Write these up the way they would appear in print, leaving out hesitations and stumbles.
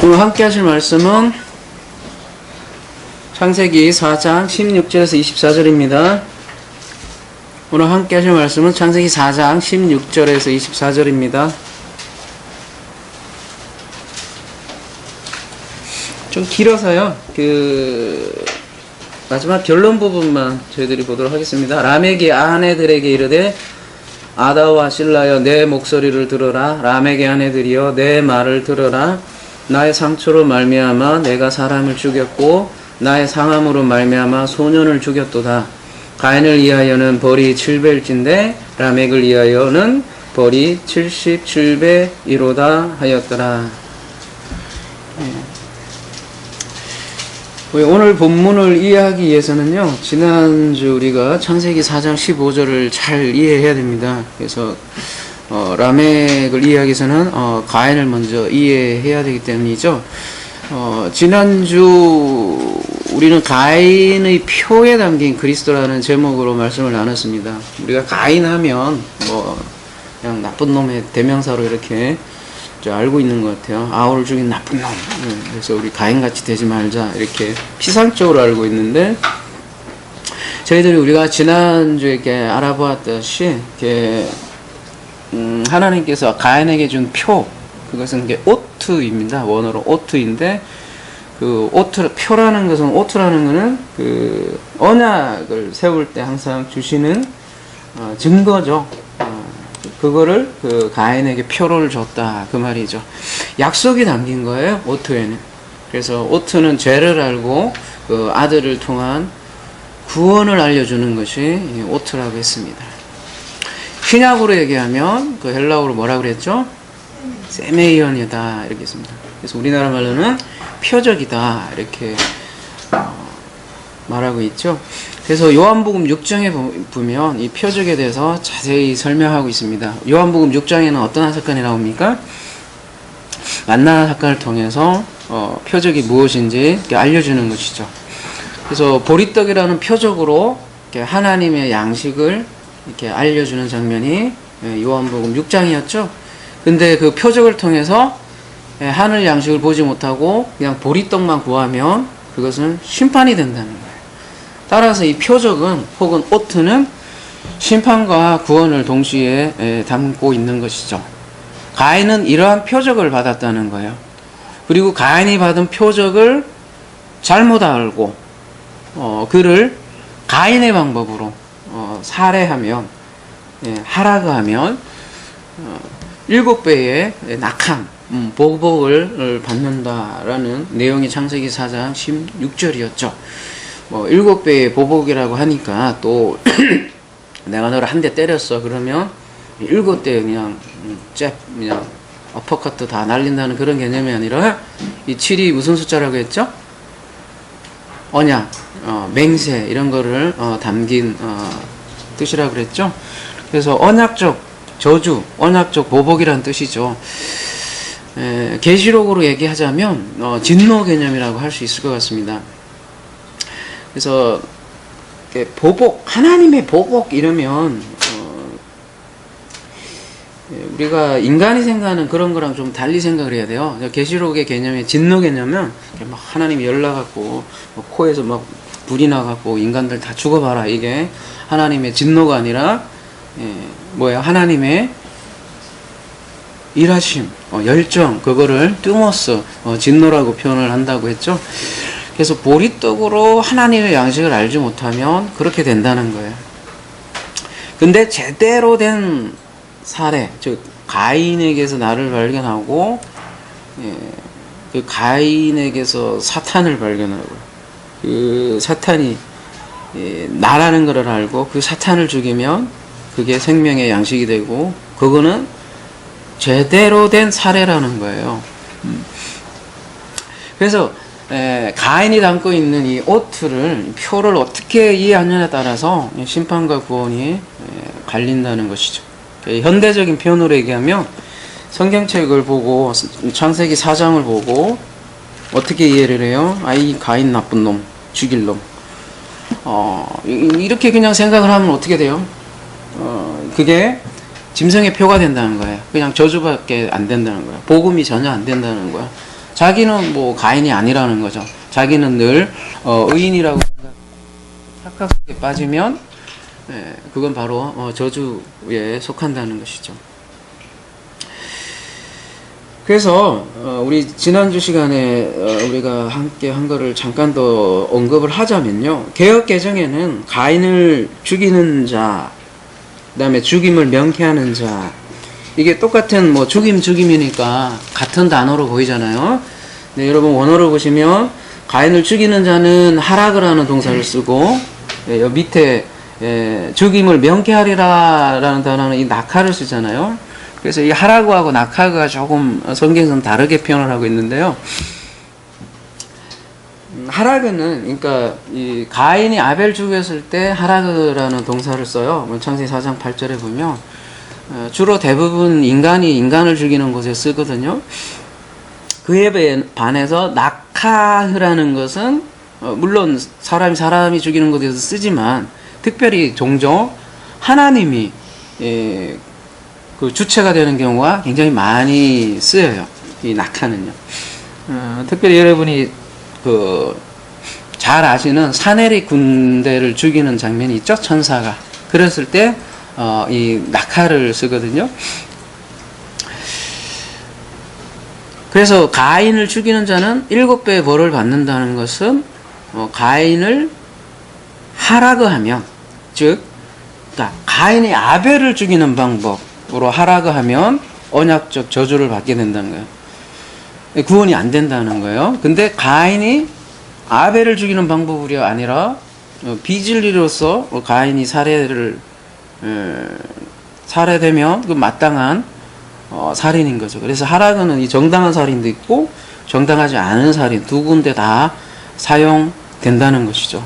오늘 함께 하실 말씀은 창세기 4장 16절에서 24절입니다. 오늘 함께 하실 말씀은 창세기 4장 16절에서 24절입니다. 좀 길어서요. 마지막 결론 부분만 저희들이 보도록 하겠습니다. 라멕이 아내들에게 이르되 아다와 실라여 내 목소리를 들어라. 라멕의 아내들이여 내 말을 들어라. 나의 상처로 말미암아 내가 사람을 죽였고 나의 상함으로 말미암아 소년을 죽였도다. 가인을 위하여는 벌이 7배일진데 라멕을 위하여는 벌이 77배이로다 하였더라. 오늘 본문을 이해하기 위해서는요, 지난주 우리가 창세기 4장 15절을 잘 이해해야 됩니다. 그래서 라멕을 이해하기 위해서는 가인을 먼저 이해해야 되기 때문이죠. 지난주 우리는 가인의 표에 담긴 그리스도라는 제목으로 말씀을 나눴습니다. 우리가 가인하면 그냥 나쁜 놈의 대명사로 이렇게 알고 있는 것 같아요. 아우를 죽인 나쁜 놈. 그래서 우리 가인같이 되지 말자 이렇게 피상적으로 알고 있는데, 저희들이 우리가 지난주에 이렇게 알아보았듯이 하나님께서 가인에게 준 표, 그것은 오트입니다. 원어로 오트인데, 표라는 것은, 오트라는 것은 언약을 세울 때 항상 주시는 증거죠. 그거를 가인에게 표를 줬다, 그 말이죠. 약속이 담긴 거예요, 오트에는. 그래서 오트는 죄를 알고 아들을 통한 구원을 알려주는 것이 오트라고 했습니다. 신약으로 얘기하면 헬라어로 뭐라 그랬죠? 세메이언이다 이렇게 했습니다. 그래서 우리나라 말로는 표적이다 이렇게 말하고 있죠. 그래서 요한복음 6장에 보면 이 표적에 대해서 자세히 설명하고 있습니다. 요한복음 6장에는 어떤 사건이 나옵니까? 만나 사건을 통해서 표적이 무엇인지 알려주는 것이죠. 그래서 보리떡이라는 표적으로 하나님의 양식을 이렇게 알려주는 장면이 요한복음 6장이었죠. 근데 그 표적을 통해서 하늘 양식을 보지 못하고 그냥 보리떡만 구하면 그것은 심판이 된다는 거예요. 따라서 이 표적은, 혹은 오트는 심판과 구원을 동시에 담고 있는 것이죠. 가인은 이러한 표적을 받았다는 거예요. 그리고 가인이 받은 표적을 잘못 알고 그를 가인의 방법으로 살해하면, 하라그하면 7배의 낙함, 보복을 받는다라는 내용이 창세기 4장 16절이었죠. 7배의 보복이라고 하니까 또 내가 너를 한 대 때렸어 그러면 7대 그냥 그냥 어퍼커트 다 날린다는 그런 개념이 아니라, 이 7이 무슨 숫자라고 했죠? 언약, 맹세 이런 거를 담긴 뜻이라고 그랬죠. 그래서 언약적 저주, 언약적 보복이라는 뜻이죠. 계시록으로 얘기하자면 진노 개념이라고 할 수 있을 것 같습니다. 그래서 보복, 하나님의 보복 이러면 우리가 인간이 생각하는 그런 거랑 좀 달리 생각을 해야 돼요. 계시록의 개념의 진노 개념은 막 하나님이 열나갖고 코에서 막 불이 나갖고 인간들 다 죽어봐라, 이게 하나님의 진노가 아니라 하나님의 일하심, 열정, 그거를 뜸어서 진노라고 표현을 한다고 했죠. 그래서 보리떡으로 하나님의 양식을 알지 못하면 그렇게 된다는 거예요. 근데 제대로 된 사례, 즉 가인에게서 나를 발견하고 그 가인에게서 사탄을 발견하고, 그 사탄이 나라는 것을 알고 그 사탄을 죽이면 그게 생명의 양식이 되고, 그거는 제대로 된 사례라는 거예요. 그래서 가인이 담고 있는 이 오트를, 표를 어떻게 이해하느냐에 따라서 심판과 구원이 갈린다는 것이죠. 현대적인 표현으로 얘기하면 성경책을 보고, 창세기 4장을 보고 어떻게 이해를 해요? 이 가인 나쁜 놈, 죽일 놈. 이렇게 그냥 생각을 하면 어떻게 돼요? 그게 짐승의 표가 된다는 거예요. 그냥 저주밖에 안 된다는 거야. 복음이 전혀 안 된다는 거야. 자기는 뭐 가인이 아니라는 거죠. 자기는 늘 의인이라고 착각 속에 빠지면 그건 바로 저주에 속한다는 것이죠. 그래서 우리 지난주 시간에 우리가 함께 한 거를 잠깐 더 언급을 하자면요. 개역 개정에는 가인을 죽이는 자, 그 다음에 죽임을 명쾌하는 자, 이게 똑같은 뭐 죽임이니까 같은 단어로 보이잖아요. 네, 여러분 원어를 보시면 가인을 죽이는 자는 하락을 하는 동사를 쓰고 여기 밑에 죽임을 명쾌하리라 라는 단어는 이 낙하를 쓰잖아요. 그래서 이 하라그하고 낙하가 조금 성경에서는 다르게 표현을 하고 있는데요. 하라그는 그러니까 이 가인이 아벨 죽였을 때 하라그라는 동사를 써요. 창세기 4장 8절에 보면 주로 대부분 인간이 인간을 죽이는 곳에 쓰거든요. 그에 반해서 낙하라는 것은 물론 사람이 죽이는 곳에서 쓰지만 특별히 종종 하나님이 그 주체가 되는 경우가 굉장히 많이 쓰여요. 이 낙하는요. 특별히 여러분이 잘 아시는 사내리 군대를 죽이는 장면이 있죠. 천사가. 그랬을 때 이 낙하를 쓰거든요. 그래서 가인을 죽이는 자는 7배의 벌을 받는다는 것은 가인을 하라그하면, 즉 그러니까 가인이 아벨을 죽이는 방법으로 하라그하면 언약적 저주를 받게 된다는 거예요. 구원이 안 된다는 거예요. 근데 가인이 아벨을 죽이는 방법이 아니라 비진리로서 가인이 살해되면 그 마땅한 살인인 거죠. 그래서 하라그는 이 정당한 살인도 있고 정당하지 않은 살인 두 군데 다 사용된다는 것이죠.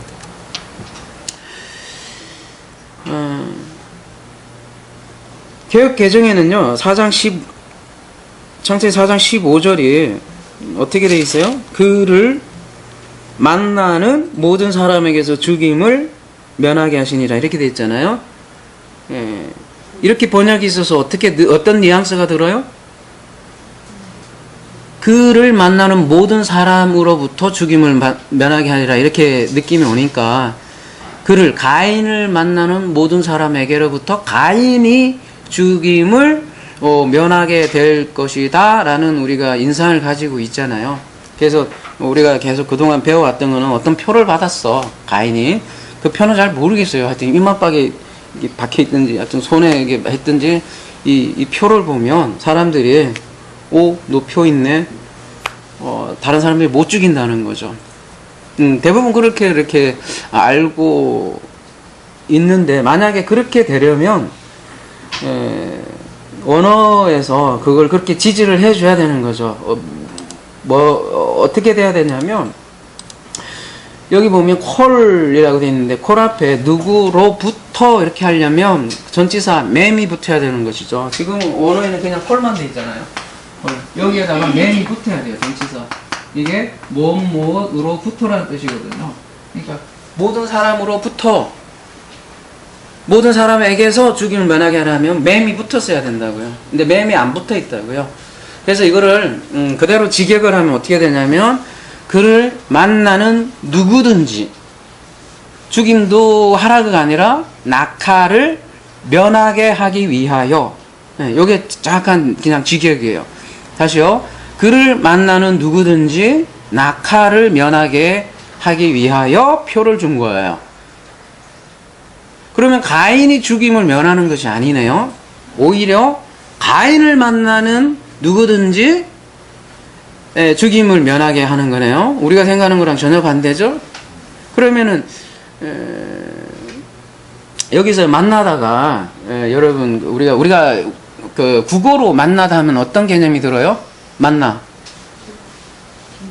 개역 개정에는요, 창세기 4장 15절이 어떻게 되어 있어요? 그를 만나는 모든 사람에게서 죽임을 면하게 하시니라 이렇게 되어 있잖아요. 이렇게 번역이 있어서 어떤 뉘앙스가 들어요? 그를 만나는 모든 사람으로부터 죽임을 면하게 하리라 이렇게 느낌이 오니까 가인을 만나는 모든 사람에게로부터 가인이 죽임을 면하게 될 것이다 라는 우리가 인상을 가지고 있잖아요. 그래서 우리가 계속 그동안 배워왔던 거는 어떤 표를 받았어, 가인이. 그 표는 잘 모르겠어요. 하여튼 이마박에 박혀있든지 하여튼 손에 했든지 이 표를 보면 사람들이 너 표 있네, 다른 사람들이 못 죽인다는 거죠. 대부분 이렇게 알고 있는데, 만약에 그렇게 되려면 원어에서 그걸 그렇게 지지를 해줘야 되는 거죠. 어떻게 돼야 되냐면, 여기 보면 콜이라고 되어 있는데, 콜 앞에 누구로부터 이렇게 하려면 전치사 맴이 붙어야 되는 것이죠. 지금 원어에는 그냥 콜만 돼 있잖아요. 여기에다가 맴이 붙어야 돼요, 전치사. 이게 무엇으로부터라는 뜻이거든요. 그러니까 모든 사람으로부터, 모든 사람에게서 죽임을 면하게 하려면 맴이 붙었어야 된다고요. 근데 맴이 안 붙어 있다고요. 그래서 이거를 그대로 직역을 하면 어떻게 되냐면, 그를 만나는 누구든지, 죽임도 하라그가 아니라 낙하를 면하게 하기 위하여. 이게 약간 그냥 직역이에요. 다시요. 그를 만나는 누구든지 낙하를 면하게 하기 위하여 표를 준 거예요. 그러면 가인이 죽임을 면하는 것이 아니네요. 오히려 가인을 만나는 누구든지 죽임을 면하게 하는 거네요. 우리가 생각하는 거랑 전혀 반대죠. 그러면은 여기서 만나다가 여러분 우리가 그 국어로 만나다 하면 어떤 개념이 들어요? 만나.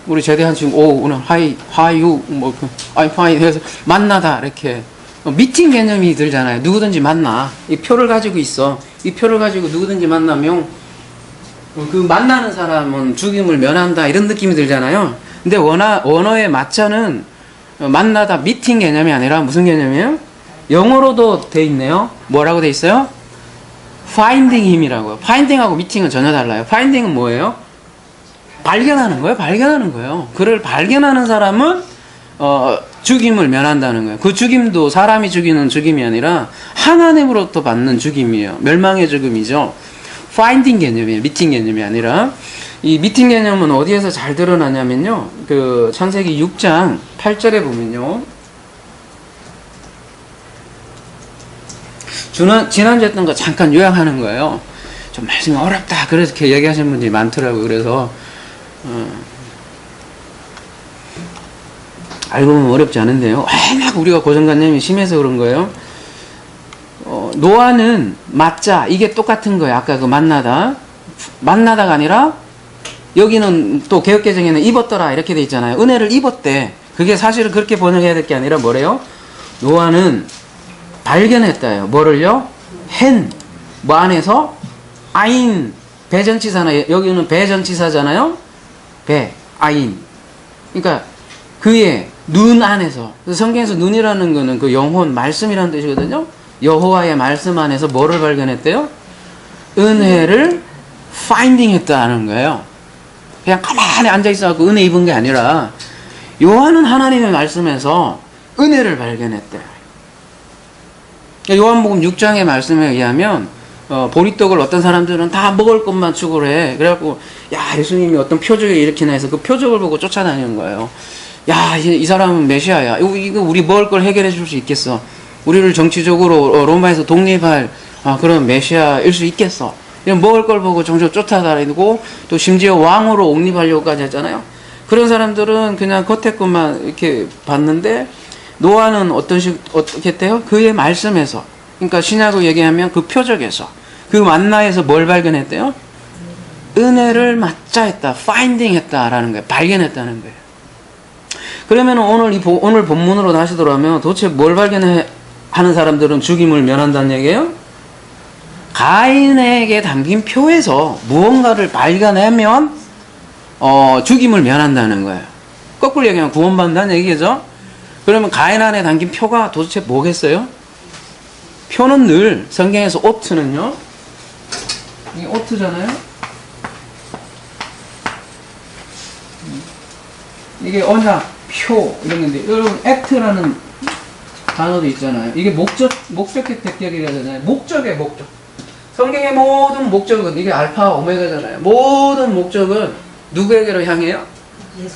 우리 제대한 친구 오늘 하이 하유 I'm fine 해서 만나다 이렇게 미팅 개념이 들잖아요. 누구든지 만나. 이 표를 가지고 있어. 이 표를 가지고 누구든지 만나면 그 만나는 사람은 죽임을 면한다 이런 느낌이 들잖아요. 근데 원어의 맞자는 만나다 미팅 개념이 아니라 무슨 개념이에요? 영어로도 돼 있네요. 뭐라고 돼 있어요? finding him이라고요. finding하고 미팅은 전혀 달라요. finding은 뭐예요? 발견하는 거예요. 발견하는 거예요. 그를 발견하는 사람은 죽임을 면한다는 거예요. 그 죽임도 사람이 죽이는 죽임이 아니라 하나님으로부터 받는 죽임이에요. 멸망의 죽음이죠. 파인딩 개념이에요. 미팅 개념이 아니라. 이 미팅 개념은 어디에서 잘 드러나냐면요. 그 창세기 6장 8절에 보면요. 지난주에 했던 거 잠깐 요약하는 거예요. 좀 말씀이 어렵다. 그렇게 얘기하시는 분들이 많더라고요. 그래서 알고 보면 어렵지 않은데요. 워낙 우리가 고정관념이 심해서 그런 거예요. 노아는 맞자. 이게 똑같은 거예요. 아까 그 만나다가 아니라 여기는 또 개역개정에는 입었더라 이렇게 돼 있잖아요. 은혜를 입었대. 그게 사실은 그렇게 번역해야 될 게 아니라 뭐래요? 노아는 발견했다요. 뭐를요? 뭐 안에서? 아인. 배전치사나, 여기는 배전치사잖아요? 아인. 그러니까 그의 눈 안에서. 성경에서 눈이라는 거는 그 영혼, 말씀이라는 뜻이거든요. 여호와의 말씀 안에서 뭐를 발견했대요? 은혜를 파인딩 했다는 거예요. 그냥 가만히 앉아있어갖고 은혜 입은 게 아니라 요한은 하나님의 말씀에서 은혜를 발견했대요. 요한복음 6장의 말씀에 의하면 보리떡을 어떤 사람들은 다 먹을 것만 추구를 해. 그래갖고 야 예수님이 어떤 표적을 일으키나 해서 그 표적을 보고 쫓아다니는 거예요. 야 이 사람은 메시아야. 이거 우리 먹을 걸 해결해 줄 수 있겠어. 우리를 정치적으로 로마에서 독립할 그런 메시아일 수 있겠어. 이런 먹을 걸 보고 종종 쫓아다니고 또 심지어 왕으로 옹립하려고까지 했잖아요. 그런 사람들은 그냥 겉에 것만 이렇게 봤는데 노아는 어떻게 했대요? 그의 말씀에서, 그러니까 신약으로 얘기하면 그 표적에서, 그 만나에서 뭘 발견했대요? 은혜를 맞자 했다, 파인딩 했다라는 거예요. 발견했다는 거예요. 그러면 오늘 본문으로 다시 돌아오면 도대체 뭘 발견하는 사람들은 죽임을 면한다는 얘기예요? 가인에게 담긴 표에서 무언가를 발견하면 죽임을 면한다는 거예요. 거꾸로 얘기하면 구원받는다는 얘기죠. 그러면 가인 안에 담긴 표가 도대체 뭐겠어요? 표는 늘 성경에서 오트는요. 이게 오트잖아요. 이게 언약, 표 이런 건데 여러분 액트라는 단어도 있잖아요. 이게 목적의 획격이라잖아요. 목적. 성경의 모든 목적은 이게 알파 오메가잖아요. 모든 목적은 누구에게로 향해요?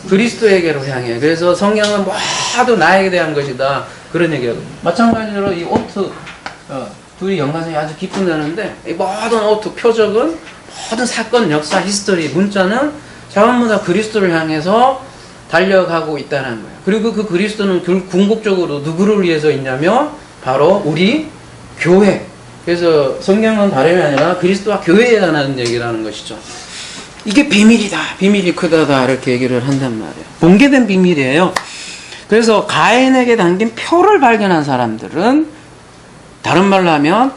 그리스도에게로 향해요. 그래서 성경은 모두 나에게 대한 것이다. 그런 얘기예요. 마찬가지로 이 오트 둘이 연관성이 아주 깊은다는데 이 모든 오트 표적은 모든 사건, 역사, 히스토리, 문자는 전부 다 그리스도를 향해서 달려가고 있다는 거예요. 그리고 그 그리스도는 궁극적으로 누구를 위해서 있냐면 바로 우리 교회. 그래서 성경은 다름이 아니라 그리스도와 교회에 관한 얘기라는 것이죠. 이게 비밀이다. 비밀이 크다다. 이렇게 얘기를 한단 말이에요. 공개된 비밀이에요. 그래서 가인에게 담긴 표를 발견한 사람들은 다른 말로 하면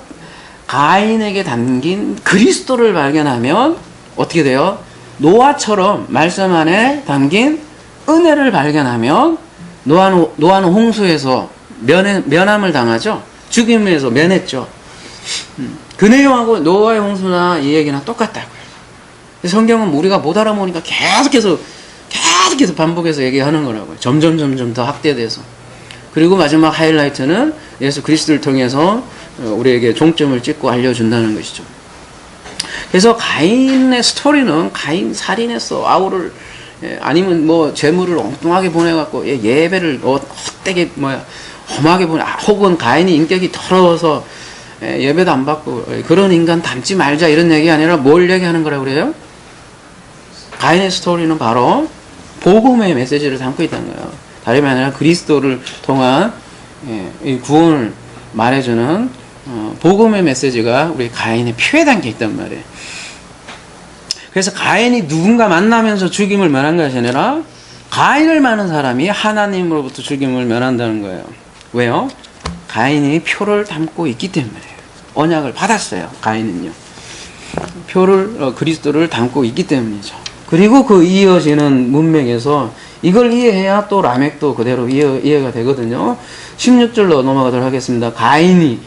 가인에게 담긴 그리스도를 발견하면 어떻게 돼요? 노아처럼 말씀 안에 담긴 은혜를 발견하면 노아는 홍수에서 면함을 당하죠. 죽임에서 면했죠. 그 내용하고 노아의 홍수나 이 얘기는 똑같다고요. 성경은 우리가 못 알아보니까 계속해서 반복해서 얘기하는 거라고요. 점점 더 확대돼서. 그리고 마지막 하이라이트는 예수 그리스도를 통해서 우리에게 종점을 찍고 알려준다는 것이죠. 그래서 가인의 스토리는 가인 살인했어. 아우를 아니면 뭐 재물을 엉뚱하게 보내갖고 예배를 헛되게 험하게 보내. 혹은 가인이 인격이 더러워서 예배도 안 받고 그런 인간 닮지 말자 이런 얘기 아니라 뭘 얘기하는 거라고 그래요? 가인의 스토리는 바로 복음의 메시지를 담고 있다는 거예요. 다름이 아니라 그리스도를 통한 이 구원을 말해주는 복음의 메시지가 우리 가인의 표에 담겨 있단 말이에요. 그래서 가인이 누군가 만나면서 죽임을 면한 것이 아니라 가인을 많은 사람이 하나님으로부터 죽임을 면한다는 거예요. 왜요? 가인이 표를 담고 있기 때문이에요. 언약을 받았어요. 가인은요. 표를 그리스도를 담고 있기 때문이죠. 그리고 그 이어지는 문맥에서 이걸 이해해야 또 라멕도 그대로 이해가 되거든요. 16절로 넘어가도록 하겠습니다. 가인이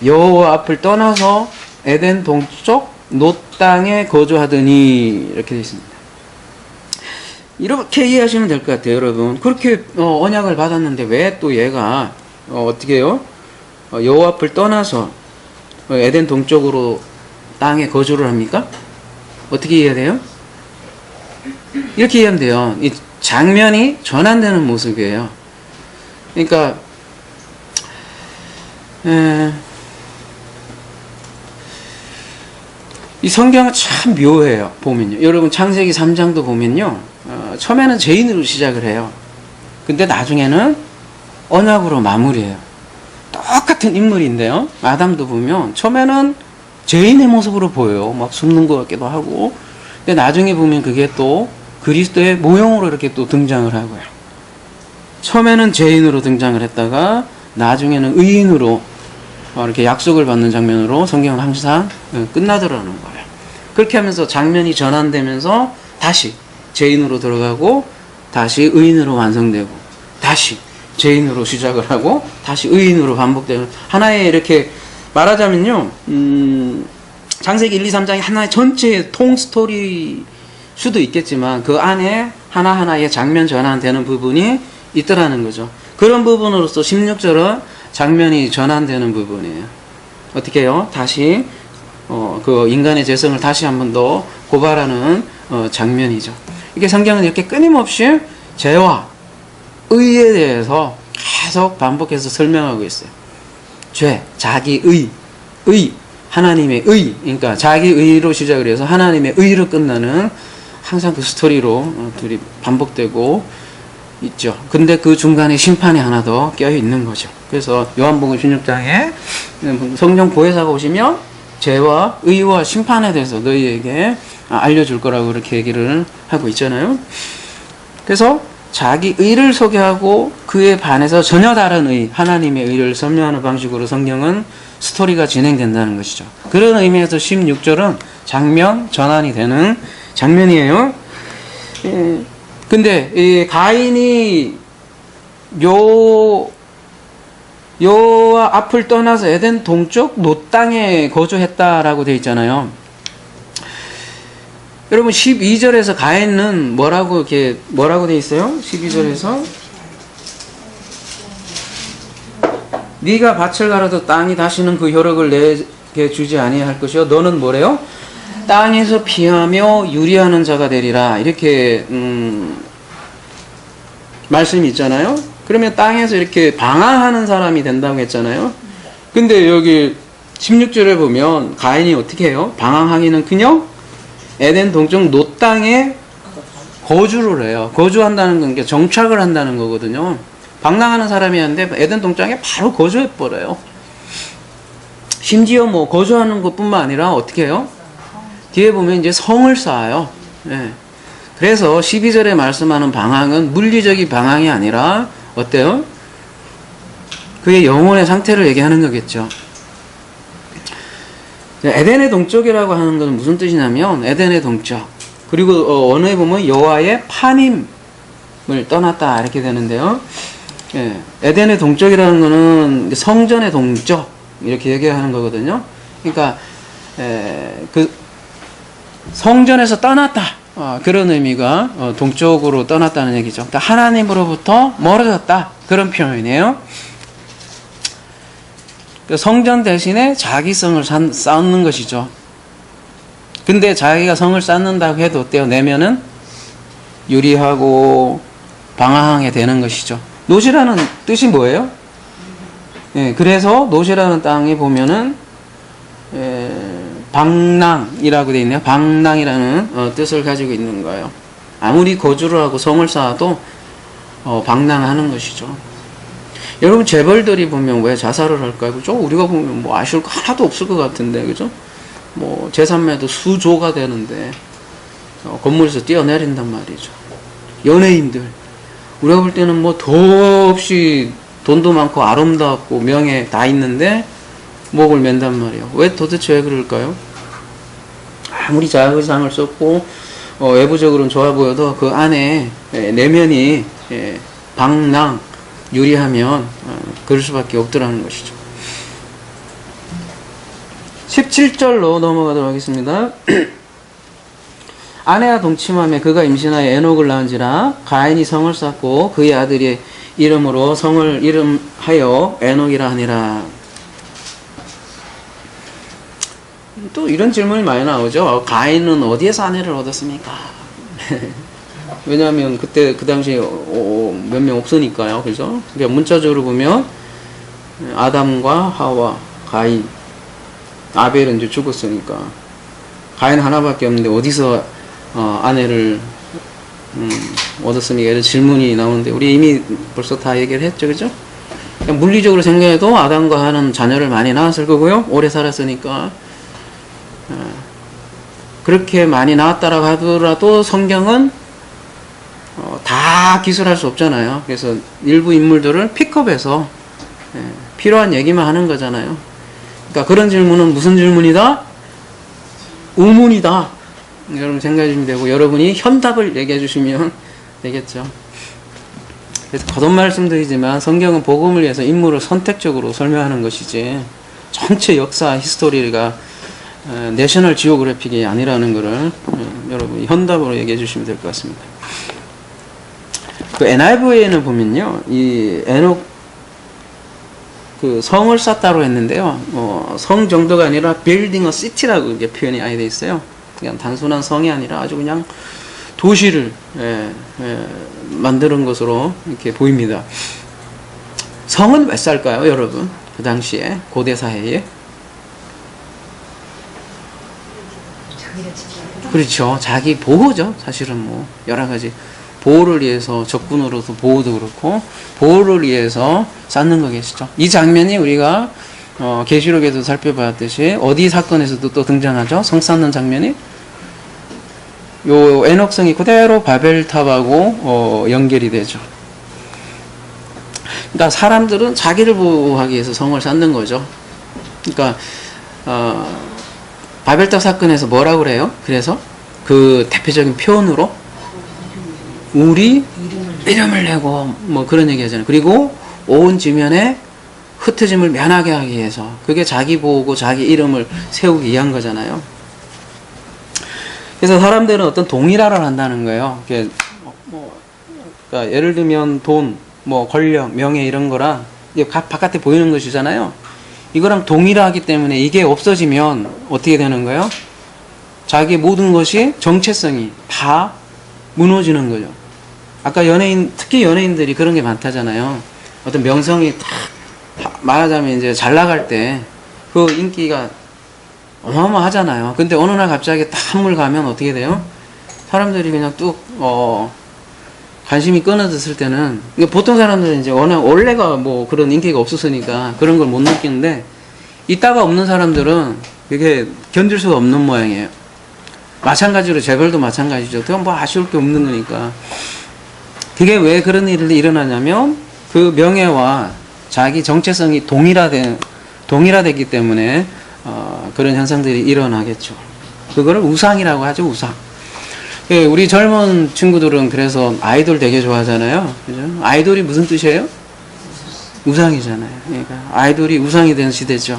여호와 앞을 떠나서 에덴 동쪽 놋 땅에 거주하더니 이렇게 되어 있습니다. 이렇게 이해하시면 될 것 같아요, 여러분. 그렇게 언약을 받았는데 왜 또 얘가 어떻게 해요? 여호와 앞을 떠나서 에덴 동쪽으로 땅에 거주를 합니까? 어떻게 이해해야 돼요? 이렇게 이해하면 돼요. 이 장면이 전환되는 모습이에요. 그러니까 이 성경은 참 묘해요. 보면요. 여러분 창세기 3장도 보면요. 처음에는 죄인으로 시작을 해요. 근데 나중에는 언약으로 마무리해요. 똑같은 인물인데요. 아담도 보면 처음에는 죄인의 모습으로 보여요. 막 숨는 것 같기도 하고. 근데 나중에 보면 그게 또 그리스도의 모형으로 이렇게 또 등장을 하고요. 처음에는 죄인으로 등장을 했다가 나중에는 의인으로 이렇게 약속을 받는 장면으로 성경은 항상 끝나더라는 거예요. 그렇게 하면서 장면이 전환되면서 다시 죄인으로 들어가고 다시 의인으로 완성되고 다시 죄인으로 시작을 하고 다시 의인으로 반복되는 하나의 이렇게 말하자면요. 창세기 1, 2, 3장이 하나의 전체의 통 스토리 수도 있겠지만 그 안에 하나하나의 장면 전환되는 부분이 있더라는 거죠. 그런 부분으로서 16절은 장면이 전환되는 부분이에요. 어떻게 해요? 다시 그 인간의 죄성을 다시 한 번 더 고발하는 장면이죠. 이게 성경은 이렇게 끊임없이 죄와 의에 대해서 계속 반복해서 설명하고 있어요. 죄, 자기 의, 하나님의 의, 그러니까 자기 의로 시작을 해서 하나님의 의로 끝나는 항상 그 스토리로 둘이 반복되고 있죠. 근데 그 중간에 심판이 하나 더 껴 있는 거죠. 그래서 요한복음 16장에 성령 보혜사가 오시면 죄와 의와 심판에 대해서 너희에게 알려줄 거라고 그렇게 얘기를 하고 있잖아요. 그래서 자기 의를 소개하고 그에 반해서 전혀 다른 의, 하나님의 의를 설명하는 방식으로 성경은 스토리가 진행된다는 것이죠. 그런 의미에서 16절은 장면 전환이 되는 장면이에요. 근데 이 가인이 여호와 앞을 떠나서 에덴 동쪽 놋 땅에 거주했다라고 되어 있잖아요. 여러분 12절에서 가인은 뭐라고 되어 있어요? 12절에서 네가 밭을 갈아도 땅이 다시는 그 효력을 내게 주지 아니할 것이요 너는 뭐래요? 땅에서 피하며 유리하는 자가 되리라. 이렇게 말씀이 있잖아요. 그러면 땅에서 이렇게 방황하는 사람이 된다고 했잖아요. 근데 여기 16절에 보면 가인이 어떻게 해요? 방황하기는 그냥 에덴 동쪽 놋 땅에 거주를 해요. 거주한다는 건 정착을 한다는 거거든요. 방랑하는 사람이었는데 에덴 동쪽에 바로 거주해버려요. 심지어 뭐 거주하는 것뿐만 아니라 어떻게 해요? 뒤에 보면 이제 성을 쌓아요. 네. 그래서 12절에 말씀하는 방황은 물리적인 방황이 아니라 어때요? 그의 영혼의 상태를 얘기하는 거겠죠. 에덴의 동쪽이라고 하는 것은 무슨 뜻이냐면 에덴의 동쪽 그리고 언어에 보면 여호와의 파님을 떠났다 이렇게 되는데요. 예, 에덴의 동쪽이라는 것은 성전의 동쪽 이렇게 얘기하는 거거든요. 그러니까 그 성전에서 떠났다 그런 의미가 동쪽으로 떠났다는 얘기죠. 그러니까 하나님으로부터 멀어졌다 그런 표현이에요. 성전 대신에 자기 성을 쌓는 것이죠. 근데 자기가 성을 쌓는다고 해도 어때요? 내면은 유리하고 방황하게 되는 것이죠. 놋이라는 뜻이 뭐예요? 예, 그래서 놋이라는 땅에 보면은 방랑이라고 되어 있네요. 방랑이라는 뜻을 가지고 있는 거예요. 아무리 거주를 하고 성을 쌓아도 방랑하는 것이죠. 여러분 재벌들이 보면 왜 자살을 할까요? 그죠? 우리가 보면 뭐 아실 거 하나도 없을 것 같은데, 그죠? 뭐 재산매도 수조가 되는데 건물에서 뛰어내린단 말이죠. 연예인들 우리가 볼 때는 뭐 더없이 돈도 많고 아름답고 명예 다 있는데 목을 맨단 말이에요. 왜 도대체 왜 그럴까요? 아무리 자의상을 썼고 외부적으로는 좋아 보여도 그 안에 내면이 방랑 유리하면 그럴 수밖에 없더라는 것이죠. 17절로 넘어가도록 하겠습니다. 아내와 동침하며 그가 임신하여 에녹을 낳은지라 가인이 성을 쌓고 그의 아들의 이름으로 성을 이름하여 에녹이라 하니라. 또 이런 질문이 많이 나오죠. 가인은 어디에서 아내를 얻었습니까? 왜냐하면 그때 그 당시에 몇 명 없으니까요. 그죠? 그러니까 문자적으로 보면 아담과 하와, 가인, 아벨은 이제 죽었으니까 가인 하나밖에 없는데 어디서 아내를 얻었습니까? 이런 질문이 나오는데 우리 이미 벌써 다 얘기를 했죠, 그죠? 그러니까 물리적으로 생각해도 아담과 하와는 자녀를 많이 낳았을 거고요. 오래 살았으니까. 그렇게 많이 나왔다라고 하더라도 성경은 다 기술할 수 없잖아요. 그래서 일부 인물들을 픽업해서 필요한 얘기만 하는 거잖아요. 그러니까 그런 질문은 무슨 질문이다? 의문이다. 여러분 생각해 주시면 되고 여러분이 현답을 얘기해 주시면 되겠죠. 그래서 거듭 말씀드리지만 성경은 복음을 위해서 인물을 선택적으로 설명하는 것이지 전체 역사 히스토리가 내셔널 지오그래픽이 아니라는 것을 여러분이 현답으로 얘기해 주시면 될 것 같습니다. 그 NIV에는 보면요, 이 에녹 그 성을 쌓다로 했는데요, 성 정도가 아니라 building a city라고 이렇게 표현이 아예 돼 있어요. 그냥 단순한 성이 아니라 아주 그냥 도시를 만드는 것으로 이렇게 보입니다. 성은 왜 쌓을까요, 여러분? 그 당시에 고대 사회에. 그렇죠. 자기 보호죠. 사실은 뭐 여러 가지 보호를 위해서 적군으로서 보호도 그렇고 보호를 위해서 쌓는 거겠죠. 이 장면이 우리가 계시록에도 살펴봤듯이 어디 사건에서도 또 등장하죠. 성 쌓는 장면이 요 에녹성이 그대로 바벨탑하고 연결이 되죠. 그러니까 사람들은 자기를 보호하기 위해서 성을 쌓는 거죠. 그러니까 바벨탑 사건에서 뭐라고 그래요? 그래서 그 대표적인 표현으로 우리 이름을 내고 뭐 그런 얘기 하잖아요. 그리고 온 지면에 흩어짐을 면하게 하기 위해서 그게 자기 보호고 자기 이름을 세우기 위한 거잖아요. 그래서 사람들은 어떤 동일화를 한다는 거예요. 그러니까 예를 들면 돈, 뭐 권력, 명예 이런 거랑 이게 바깥에 보이는 것이잖아요. 이거랑 동일하기 때문에 이게 없어지면 어떻게 되는 거예요? 자기 모든 것이 정체성이 다 무너지는 거죠. 아까 특히 연예인들이 그런 게 많다잖아요. 어떤 명성이 딱 말하자면 이제 잘 나갈 때 그 인기가 어마어마하잖아요. 근데 어느 날 갑자기 딱 한물 가면 어떻게 돼요? 사람들이 그냥 뚝 관심이 끊어졌을 때는 보통 사람들은 이제 원래가 뭐 그런 인기가 없었으니까 그런 걸 못 느끼는데 이따가 없는 사람들은 이게 견딜 수가 없는 모양이에요. 마찬가지로 재벌도 마찬가지죠. 그건 뭐 아쉬울 게 없는 거니까. 그게 왜 그런 일이 일어나냐면 그 명예와 자기 정체성이 동일화되기 때문에 그런 현상들이 일어나겠죠. 그거를 우상이라고 하죠. 우상. 우리 젊은 친구들은 그래서 아이돌 되게 좋아하잖아요. 그죠? 아이돌이 무슨 뜻이에요? 우상이잖아요. 그러니까 아이돌이 우상이 된 시대죠.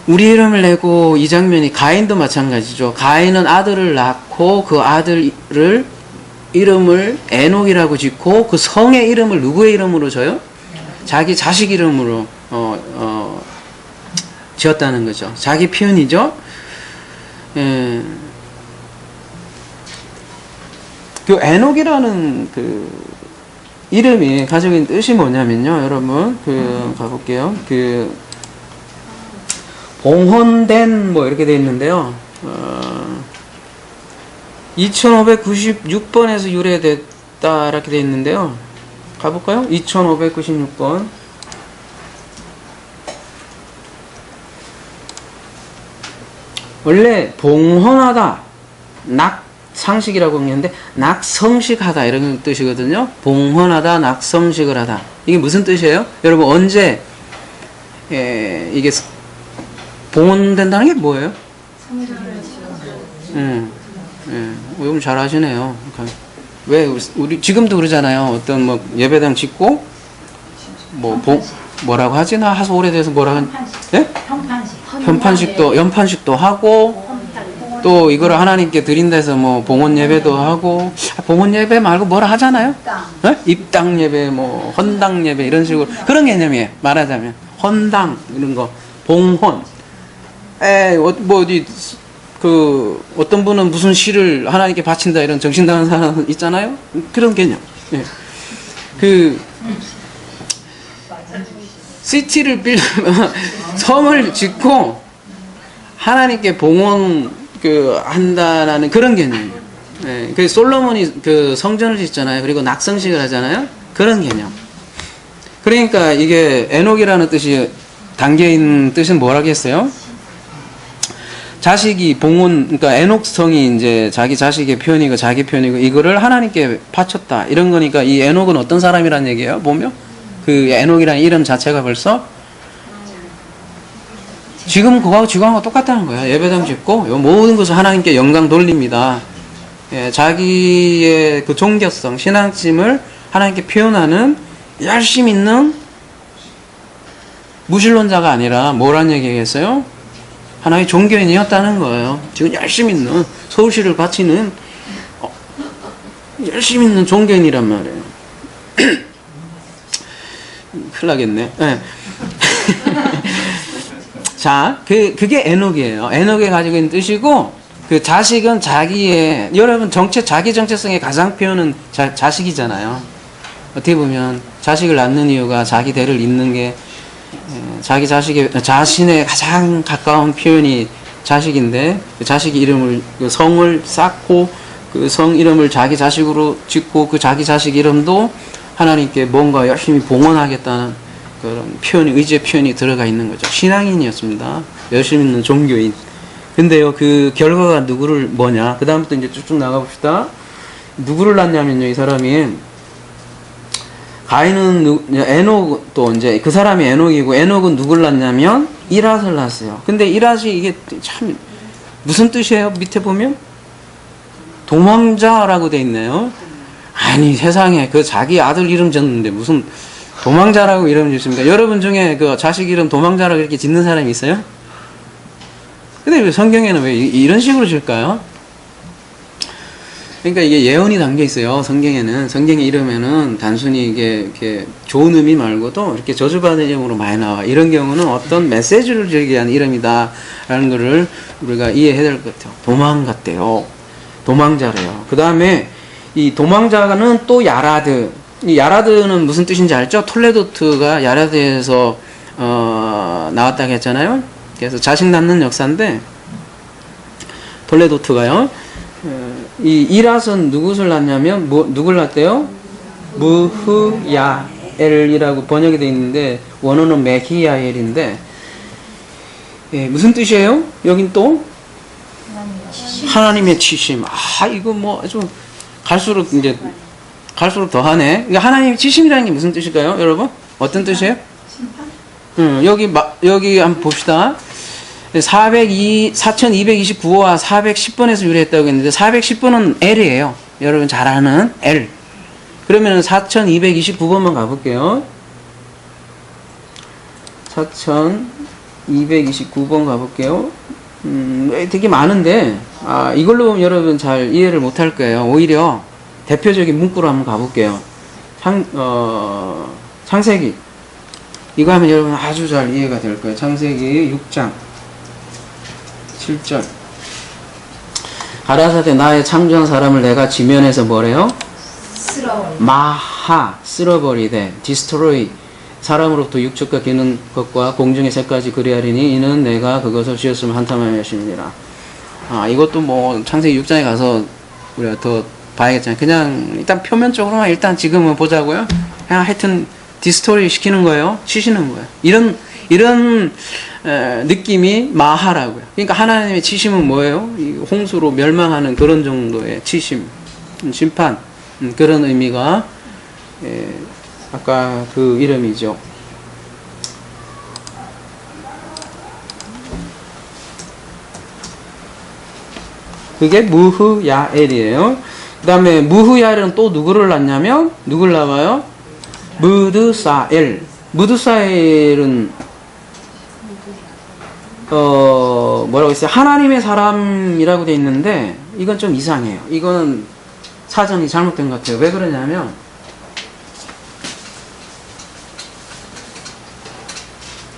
우리 이름을 내고 이 장면이 가인도 마찬가지죠. 가인은 아들을 낳고 그 아들을 이름을 에녹이라고 짓고 그 성의 이름을 누구의 이름으로 줘요? 자기 자식 이름으로 지었다는 거죠. 자기 표현이죠. 그 에녹이라는 그 이름이 가지고 있는 뜻이 뭐냐면요, 여러분 가볼게요. 봉헌된 뭐 이렇게 돼 있는데요. 2596번에서 유래됐다 이렇게 돼 있는데요. 가볼까요? 2596번. 원래 봉헌하다, 낙상식이라고 했는데 낙성식하다 이런 뜻이거든요. 봉헌하다, 낙성식을 하다. 이게 무슨 뜻이에요? 여러분 언제 이게 봉헌된다는 게 뭐예요? 여러분 잘 아시네요. 왜 우리 지금도 그러잖아요. 어떤 뭐 예배당 짓고 뭐라고 하지? 나 하서 오래돼서 뭐라고 하지? 예? 연판식도 하고 또 이거를 하나님께 드린다 해서 뭐 봉헌 예배도 하고, 봉헌 예배 말고 뭐라 하잖아요? 입당 예배, 뭐 헌당 예배 이런 식으로 그런 개념이에요. 말하자면 헌당 이런 거, 봉헌. 뭐 어디 그 어떤 분은 무슨 시를 하나님께 바친다 이런 정신당한 사람 있잖아요. 그런 개념. 예. 그 시티를 빌려면 성을 짓고 하나님께 봉헌 한다라는 그런 개념이에요. 예. 그 솔로몬이 그 성전을 짓잖아요. 그리고 낙성식을 하잖아요. 그런 개념. 그러니까 이게 에녹이라는 뜻이 담겨 있는 뜻은 뭐라고 했어요? 자식이 봉헌, 그러니까 에녹성이 이제 자기 자식의 표현이고 자기 표현이고 이거를 하나님께 바쳤다 이런 거니까 이 에녹은 어떤 사람이란 얘기예요? 보면 그 에녹이라는 이름 자체가 벌써 지금 그거하고 똑같다는 거예요. 예배당 짓고 모든 것을 하나님께 영광 돌립니다. 예, 자기의 그 종교성, 신앙심을 하나님께 표현하는 열심 있는 무신론자가 아니라 뭐란 얘기겠어요? 하나의 종교인이었다는 거예요. 지금 열심히 있는 서울시를 바치는 열심히 있는 종교인이란 말이에요. 큰일 나겠네. 네. 자, 그게 에녹이에요. 에녹이 가지고 있는 뜻이고, 그 자식은 자기의, 여러분 자기 정체성의 가장 표현은 자식이잖아요. 어떻게 보면 자식을 낳는 이유가 자기 대를 잇는 게 자기 자신의 가장 가까운 표현이 자식인데, 그 자식의 이름을, 그 성을 쌓고, 그 성 이름을 자기 자식으로 짓고, 그 자기 자식 이름도 하나님께 뭔가 열심히 봉헌하겠다는 그런 표현이, 의지의 표현이 들어가 있는 거죠. 신앙인이었습니다. 열심히 있는 종교인. 근데요, 그 결과가 뭐냐? 그 다음부터 이제 쭉쭉 나가봅시다. 누구를 낳냐면요, 이 사람이. 에녹도 이제 그 사람이 에녹이고, 에녹은 누굴 낳냐면 이랏을 낳았어요. 근데 이랏이 이게 참 무슨 뜻이에요? 밑에 보면 도망자라고 돼 있네요. 아니 세상에 그 자기 아들 이름 짓는데 무슨 도망자라고 이름 짓습니까? 여러분 중에 그 자식 이름 도망자라고 이렇게 짓는 사람이 있어요? 근데 왜 성경에는 왜 이런 식으로 짓을까요? 그러니까 이게 예언이 담겨 있어요. 성경에는. 성경의 이름에는 단순히 이게 이렇게 좋은 의미 말고도 이렇게 저주받은 이름으로 많이 나와. 이런 경우는 어떤 메시지를 주기 위한 이름이다라는 것을 우리가 이해해야 될 것 같아요. 도망갔대요. 도망자래요. 그 다음에 이 도망자는 또 야라드. 이 야라드는 무슨 뜻인지 알죠? 톨레도트가 야라드에서 나왔다고 했잖아요. 그래서 자식 낳는 역사인데 톨레도트가요. 이 이랏은 누구를 낳냐면 누굴 낳대요? 무흐야엘이라고 번역이 되어 있는데 원어는 메히야엘인데 무슨 뜻이에요? 여긴 또 하나님의 치심. 이거 뭐 좀 갈수록 더하네. 그러니까 하나님의 치심이라는 게 무슨 뜻일까요, 여러분? 어떤 뜻이에요? 여기 한번 봅시다. 4229호와 410번에서 유래했다고 했는데 410번은 L이에요. 여러분 잘 아는 L. 그러면 4229번만 가볼게요. 4229번 가볼게요. 되게 많은데 이걸로 보면 여러분 잘 이해를 못할 거예요. 오히려 대표적인 문구로 한번 가볼게요. 창세기. 이거 하면 여러분 아주 잘 이해가 될 거예요. 창세기 6장 7절. 가라사대 나의 창조한 사람을 내가 지면에서 뭐래요? 쓸어버리되 destroy 사람으로부터 육축과 기는 것과 공중의 새까지 그리하리니 이는 내가 그것을 지었으면 한탄하며 하시느니라. 이것도 뭐 창세기 6장에 가서 우리가 더 봐야겠잖아요. 그냥 일단 표면적으로만 일단 지금은 보자고요. 그냥 하여튼 디스토리 시키는 거예요. 치시는 거예요. 이런 느낌이 마하라고요. 그러니까 하나님의 치심은 뭐예요? 이 홍수로 멸망하는 그런 정도의 치심, 심판, 그런 의미가 아까 그 이름이죠. 그게 무흐야엘이에요. 그 다음에 무흐야엘은 또 누구를 낳냐면 누굴 낳아요? 무드사엘. 무드사엘은 뭐라고 했어요? 하나님의 사람이라고 돼 있는데 이건 좀 이상해요. 이거는 사전이 잘못된 것 같아요. 왜 그러냐면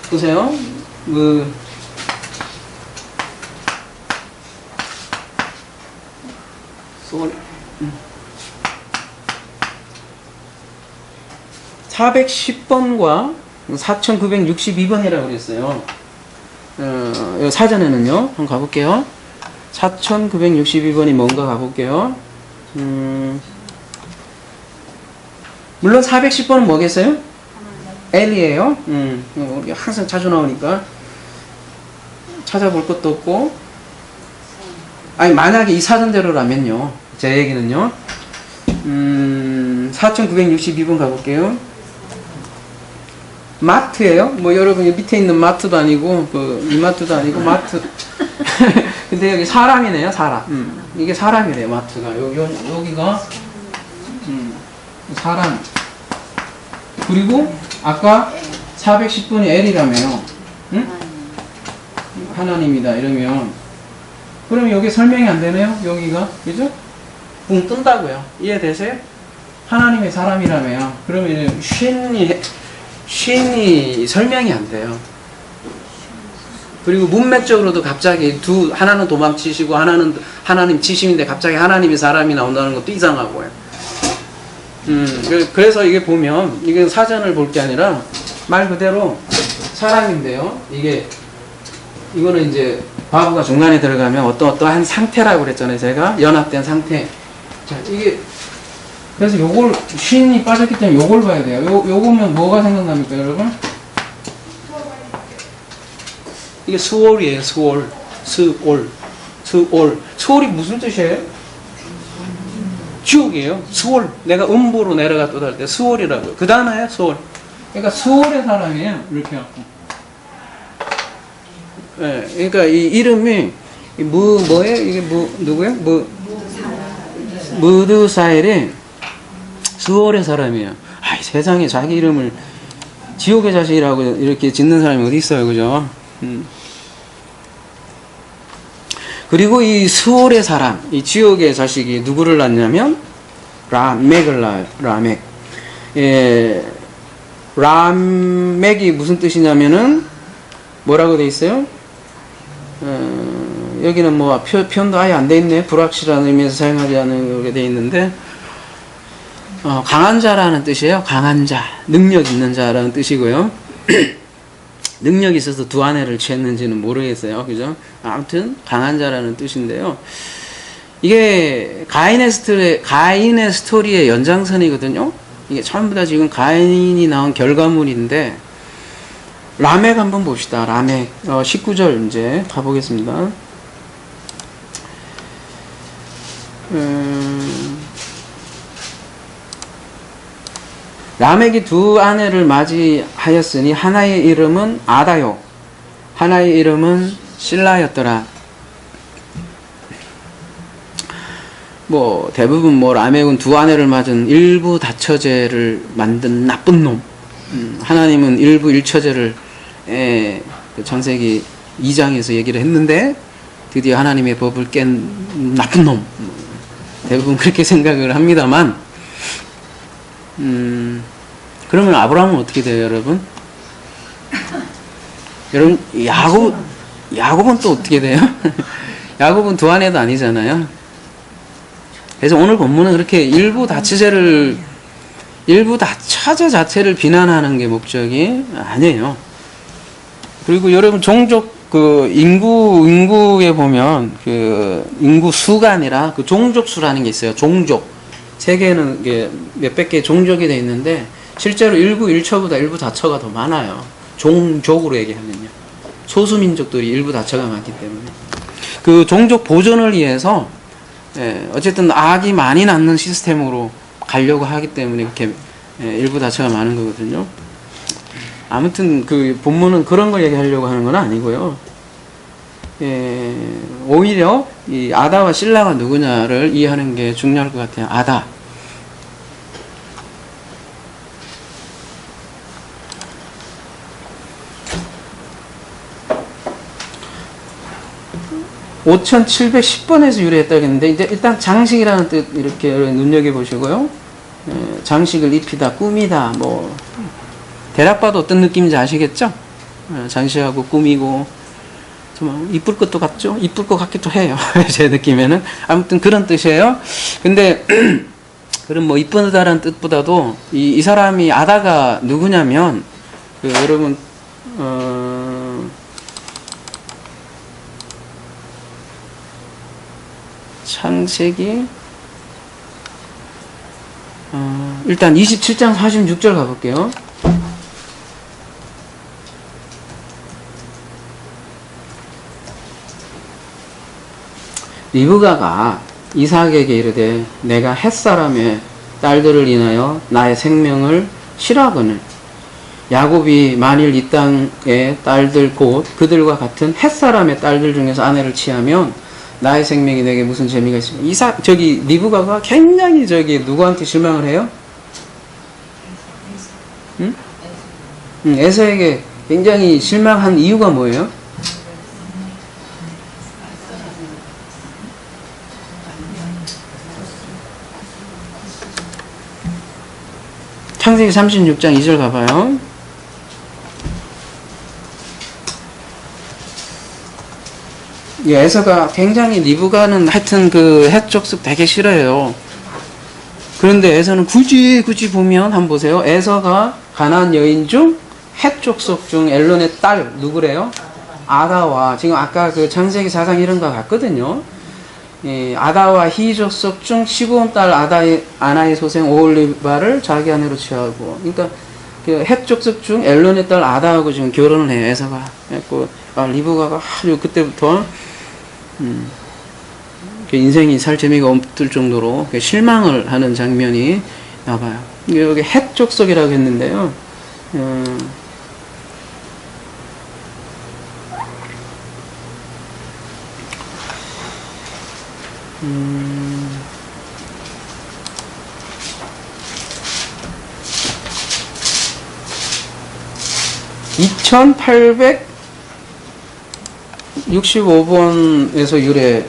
보세요. 그 410번과 4962번이라고 그랬어요. 사전에는요. 한번 가볼게요. 4962번이 뭔가 가볼게요. 물론 410번은 뭐겠어요? L이에요. 항상 자주 나오니까 찾아볼 것도 없고. 아니, 만약에 이 사전대로라면요. 제 얘기는요. 4962번 가볼게요. 마트예요. 뭐 여러분 밑에 있는 마트도 아니고 그 이마트도 아니고 마트. 근데 여기 사람이네요. 사람. 이게 사람이래요. 마트가 여기가 사람. 그리고 아까 410분이 L이라며요. 응? 하나님이다 이러면 그러면 여기 설명이 안 되네요. 여기가 그죠? 붕 뜬다고요. 이해되세요? 하나님의 사람이라며요. 그러면 쉰이 설명이 안 돼요. 그리고 문맥적으로도 갑자기 하나는 도망치시고 하나는 하나님 치심인데 갑자기 하나님의 사람이 나온다는 것도 이상하고요. 그래서 이게 보면 이게 사전을 볼 게 아니라 말 그대로 사람인데요. 이거는 이제 과거가 중간에 들어가면 어떠한 상태라고 그랬잖아요. 제가 연합된 상태. 자, 이게 그래서 요걸 쉰이 빠졌기 때문에 요걸 봐야 돼요. 요거면 뭐가 생각납니까, 여러분? 이게 수월이에요. 수월. 수월이 무슨 뜻이에요? 지옥이에요. 수월. 내가 음부로 내려갔다 할 때 수월이라고요. 그 단어예요. 수월. 그러니까 수월의 사람이에요. 이렇게 갖고. 예, 그러니까 이 이름이 뭐예요? 이게 누구예요? 무드사일이 수월의 사람이에요. 아이, 세상에 자기 이름을 지옥의 자식이라고 이렇게 짓는 사람이 어디 있어요, 그죠? 그리고 이 수월의 사람, 이 지옥의 자식이 누구를 낳냐면 라멕을 낳아요. 라멕. 예, 라멕이 무슨 뜻이냐면은 뭐라고 돼 있어요? 여기는 뭐 표현도 아예 안 돼 있네. 불확실한 의미에서 사용하지 않은 게 돼 있는데 강한 자라는 뜻이에요. 강한 자, 능력 있는 자라는 뜻이고요. 능력이 있어서 두 아내를 취했는지는 모르겠어요. 그죠? 아무튼 강한 자라는 뜻인데요. 이게 가인의 스토리의 연장선이거든요. 이게 전부 다 지금 가인이 나온 결과물인데 라멕 한번 봅시다. 라멕 19절 이제 가보겠습니다. 라멕이 두 아내를 맞이하였으니 하나의 이름은 아다요, 하나의 이름은 실라였더라. 뭐 대부분 뭐 라멕은 두 아내를 맞은 일부 다처제를 만든 나쁜 놈. 하나님은 일부 일처제를 창세기 2장에서 얘기를 했는데 드디어 하나님의 법을 깬 나쁜 놈. 대부분 그렇게 생각을 합니다만 그러면 아브라함은 어떻게 돼요, 여러분? 여러분 야곱은 또 어떻게 돼요? 야곱은 두 아내도 아니잖아요. 그래서 오늘 본문은 그렇게 일부 다처제 자체를 비난하는 게 목적이 아니에요. 그리고 여러분 종족 인구에 보면 인구 수가 아니라 종족 수라는 게 있어요. 종족. 세계에는 몇백 개의 종족이 돼 있는데 실제로 일부 일처보다 일부 다처가 더 많아요. 종족으로 얘기하면요. 소수민족들이 일부 다처가 많기 때문에 그 종족 보존을 위해서 어쨌든 악이 많이 낳는 시스템으로 가려고 하기 때문에 이렇게 일부 다처가 많은 거거든요. 아무튼 그 본문은 그런 걸 얘기하려고 하는 건 아니고요. 오히려 이 아다와 실라가 누구냐를 이해하는 게 중요할 것 같아요. 아다. 5710번에서 유래했다고 했는데, 이제 일단 장식이라는 뜻 이렇게 눈여겨보시고요. 장식을 입히다, 꾸미다, 뭐, 대략 봐도 어떤 느낌인지 아시겠죠? 장식하고 꾸미고, 좀 이쁠 것도 같죠? 이쁠 것 같기도 해요. 제 느낌에는. 아무튼 그런 뜻이에요. 근데, 그럼 뭐, 이쁘다라는 뜻보다도, 이 사람이 아다가 누구냐면, 여러분, 창세기, 일단 27장 46절 가볼게요. 리브가가 이삭에게 이르되 내가 햇사람의 딸들을 인하여 나의 생명을 실하거늘 야곱이 만일 이 땅의 딸들 곧 그들과 같은 햇사람의 딸들 중에서 아내를 취하면 나의 생명이 내게 무슨 재미가 있습니까? 리브가가 굉장히 누구한테 실망을 해요? 응? 에서에게 굉장히 실망한 이유가 뭐예요? 창세기 36장 2절 가봐요. 에서가 굉장히 리브가는 하여튼 헷족속 되게 싫어해요. 그런데 에서는 굳이 보면 한번 보세요. 에서가 가나안 여인 중 헷족속 중 엘론의 딸 누구래요? 아다와 지금 아까 창세기 4장 이런 거 같거든요. 아다와 히족속 중 15온 딸 아나의 소생 오홀리바를 자기 아내로 취하고, 그러니까 헷족속 중 엘론의 딸 아다하고 지금 결혼을 해요. 에서가. 그래서 리브가가 아주 그때부터 인생이 살 재미가 없을 정도로 실망을 하는 장면이 나와요. 여기 헷족속이라고 했는데요. 2865번에서 유래,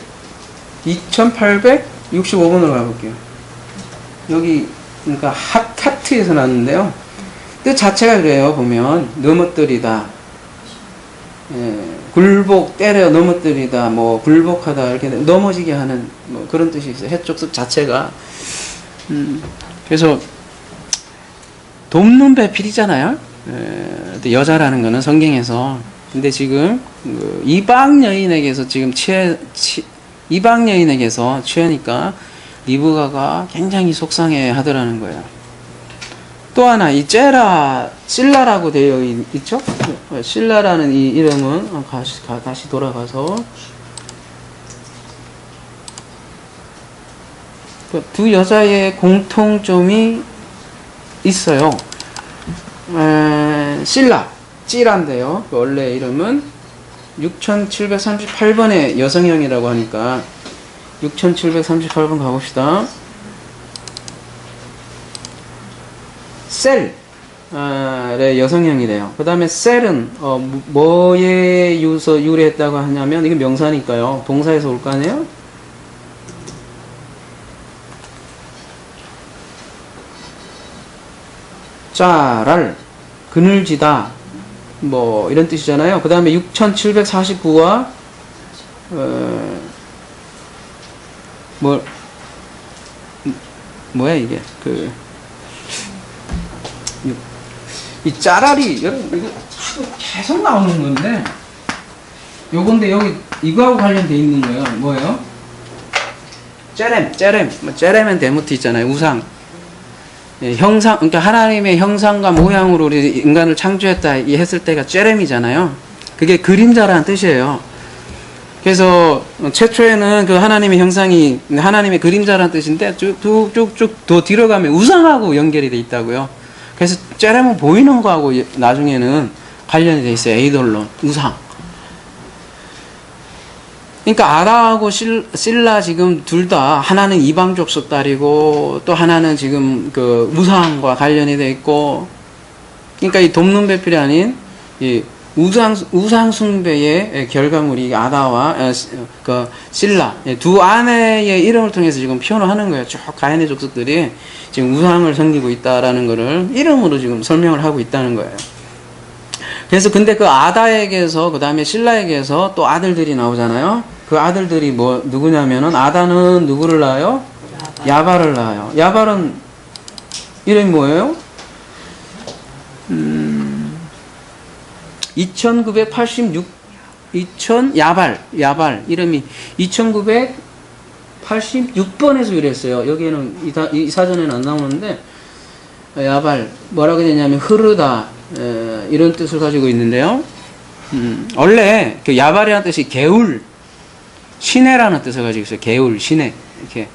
2865번으로 가볼게요. 여기, 그러니까 하카트에서 났는데요. 뜻 자체가 그래요, 보면. 넘어뜨리다, 굴복, 때려 넘어뜨리다, 뭐, 굴복하다, 이렇게 넘어지게 하는, 뭐, 그런 뜻이 있어요. 헷족속 자체가. 그래서, 돕는 배필이잖아요? 여자라는 거는 성경에서. 근데 지금 이방 여인에게서 지금 이방 여인에게서 취하니까 리브가가 굉장히 속상해 하더라는 거예요. 또 하나, 이 실라라고 되어 있죠? 실라라는 이 이름은 다시 돌아가서 두 여자의 공통점이 있어요. 찌라인데요. 원래 이름은 6738번의 여성형이라고 하니까 6738번 가봅시다. 셀의 여성형이래요. 그 다음에 셀은 뭐에 유래했다고 하냐면, 이게 명사니까요. 동사에서 올 거 아니에요? 짜랄, 그늘지다, 뭐 이런 뜻이잖아요. 그 다음에 6749와 뭐야 이게 이 짜랄이 여러분 이거 계속 나오는 건데, 요건데 여기 이거하고 관련돼 있는 거예요. 뭐예요? 제렘은 데모트 있잖아요. 우상. 형상, 그러니까 하나님의 형상과 모양으로 우리 인간을 창조했다 이 했을 때가 제렘이잖아요. 그게 그림자라는 뜻이에요. 그래서 최초에는 하나님의 형상이 하나님의 그림자라는 뜻인데 쭉쭉 더 뒤로 가면 우상하고 연결이 돼 있다고요. 그래서 제렘은 보이는 거하고 나중에는 관련이 돼 있어요. 에이돌론, 우상. 그러니까 아다하고 실라 지금 둘 다 하나는 이방 족속 딸이고 또 하나는 지금 우상과 관련이 돼 있고, 그러니까 이 돕는 배필이 아닌 이 우상 숭배의 결과물이 아다와 그 실라 두 아내의 이름을 통해서 지금 표현을 하는 거예요. 쭉 가인의 족속들이 지금 우상을 섬기고 있다라는 것을 이름으로 지금 설명을 하고 있다는 거예요. 그래서 근데 그 아다에게서 그 다음에 실라에게서 또 아들들이 나오잖아요. 그 아들들이 뭐 누구냐면은 아다는 누구를 낳아요? 야발을 낳아요. 야발은 이름이 뭐예요? 2986 야발 이름이 2986번에서 유래했어요. 여기에는 이 사전에는 안 나오는데 야발 뭐라고 되냐면 흐르다 이런 뜻을 가지고 있는데요. 원래 그 야발이라는 뜻이 개울 시내라는 뜻을 가지고 있어요. 개울 시내 이렇게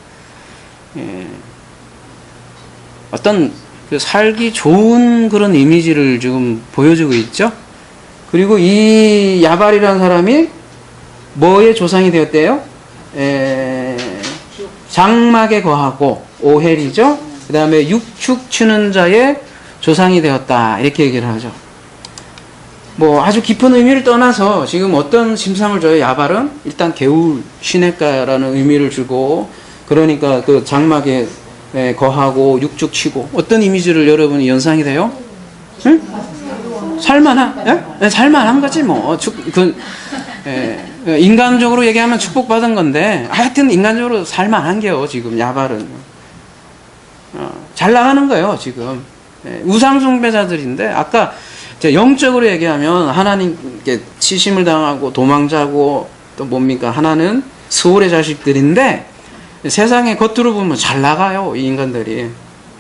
어떤 그 살기 좋은 그런 이미지를 지금 보여주고 있죠. 그리고 이 야발이라는 사람이 뭐의 조상이 되었대요? 장막에 거하고 오헬이죠. 그 다음에 육축 치는 자의 조상이 되었다 이렇게 얘기를 하죠. 뭐 아주 깊은 의미를 떠나서 지금 어떤 심상을 줘요? 야발은 일단 개울 시냇가라는 의미를 주고 그러니까 그 장막에 거하고 육축 치고 어떤 이미지를 여러분이 연상이 돼요? 응? 살만한? 예? 살만한 거지 뭐. 인간적으로 얘기하면 축복받은 건데 하여튼 인간적으로 살만한 게요. 지금 야발은 잘 나가는 거예요. 지금 우상 숭배자들인데 아까 영적으로 얘기하면 하나님께 치심을 당하고 도망자고 또 뭡니까? 하나는 스올의 자식들인데 세상에 겉으로 보면 잘 나가요. 이 인간들이.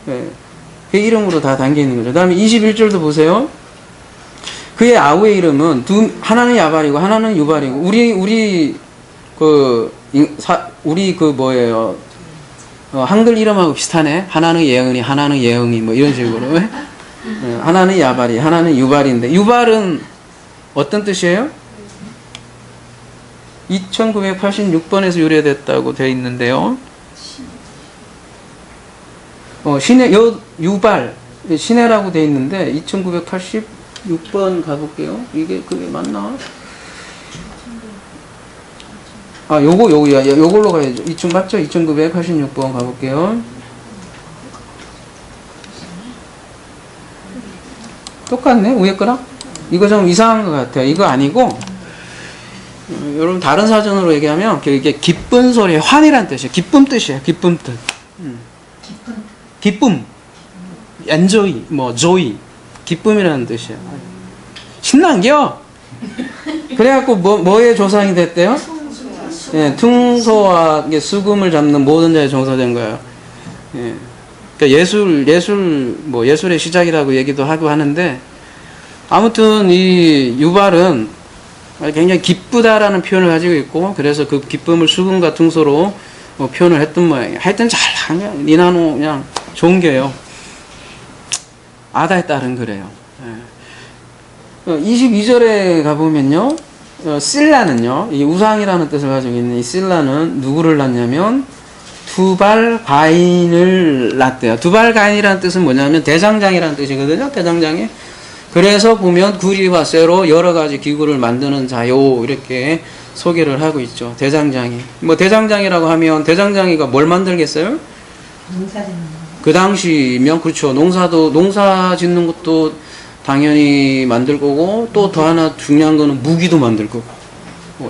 그 이름으로 다 담겨 있는 거죠. 그 다음에 21절도 보세요. 그의 아우의 이름은 하나는 야발이고 하나는 유발이고 우리 그 뭐예요? 한글 이름하고 비슷하네. 하나는 예은이, 하나는 예응이 뭐 이런 식으로. 하나는 야발이, 하나는 유발인데 유발은 어떤 뜻이에요? 2986번에서 유래됐다고 되어 있는데요. 유발 시내라고 되어 있는데 2986번 가볼게요. 이게 그게 맞나? 요걸로 가야죠. 맞죠? 2986번 가볼게요. 똑같네, 위에 거랑? 이거 좀 이상한 것 같아요. 이거 아니고, 여러분, 다른 사전으로 얘기하면, 이게 기쁜 소리, 환이란 뜻이에요. 기쁨 뜻이에요. 기쁨 뜻. 기쁨. enjoy, joy. 기쁨이라는 뜻이에요. 신난겨? 그래갖고, 뭐의 조상이 됐대요? 퉁소와 수금을 잡는 모든 자에 종사된 거예요. 그러니까 예술의 시작이라고 얘기도 하고 하는데, 아무튼 이 유발은 굉장히 기쁘다라는 표현을 가지고 있고, 그래서 그 기쁨을 수금과 퉁소로 표현을 했던 모양이에요. 하여튼 잘하면, 니나노 그냥 좋은 게요. 아다에 따른 그래요. 22절에 가보면요, 실라는요, 이 우상이라는 뜻을 가지고 있는 이 실라는 누구를 낳냐면, 두발 가인을 낳대요. 두발 가인이라는 뜻은 뭐냐면 대장장이라는 뜻이거든요. 대장장이. 그래서 보면 구리와 쇠로 여러 가지 기구를 만드는 자요 이렇게 소개를 하고 있죠. 대장장이. 대장장이라고 하면 대장장이가 뭘 만들겠어요? 농사 짓는 거. 그 당시면 그렇죠. 농사 짓는 것도 당연히 만들 거고 또 더 하나 중요한 거는 무기도 만들 거고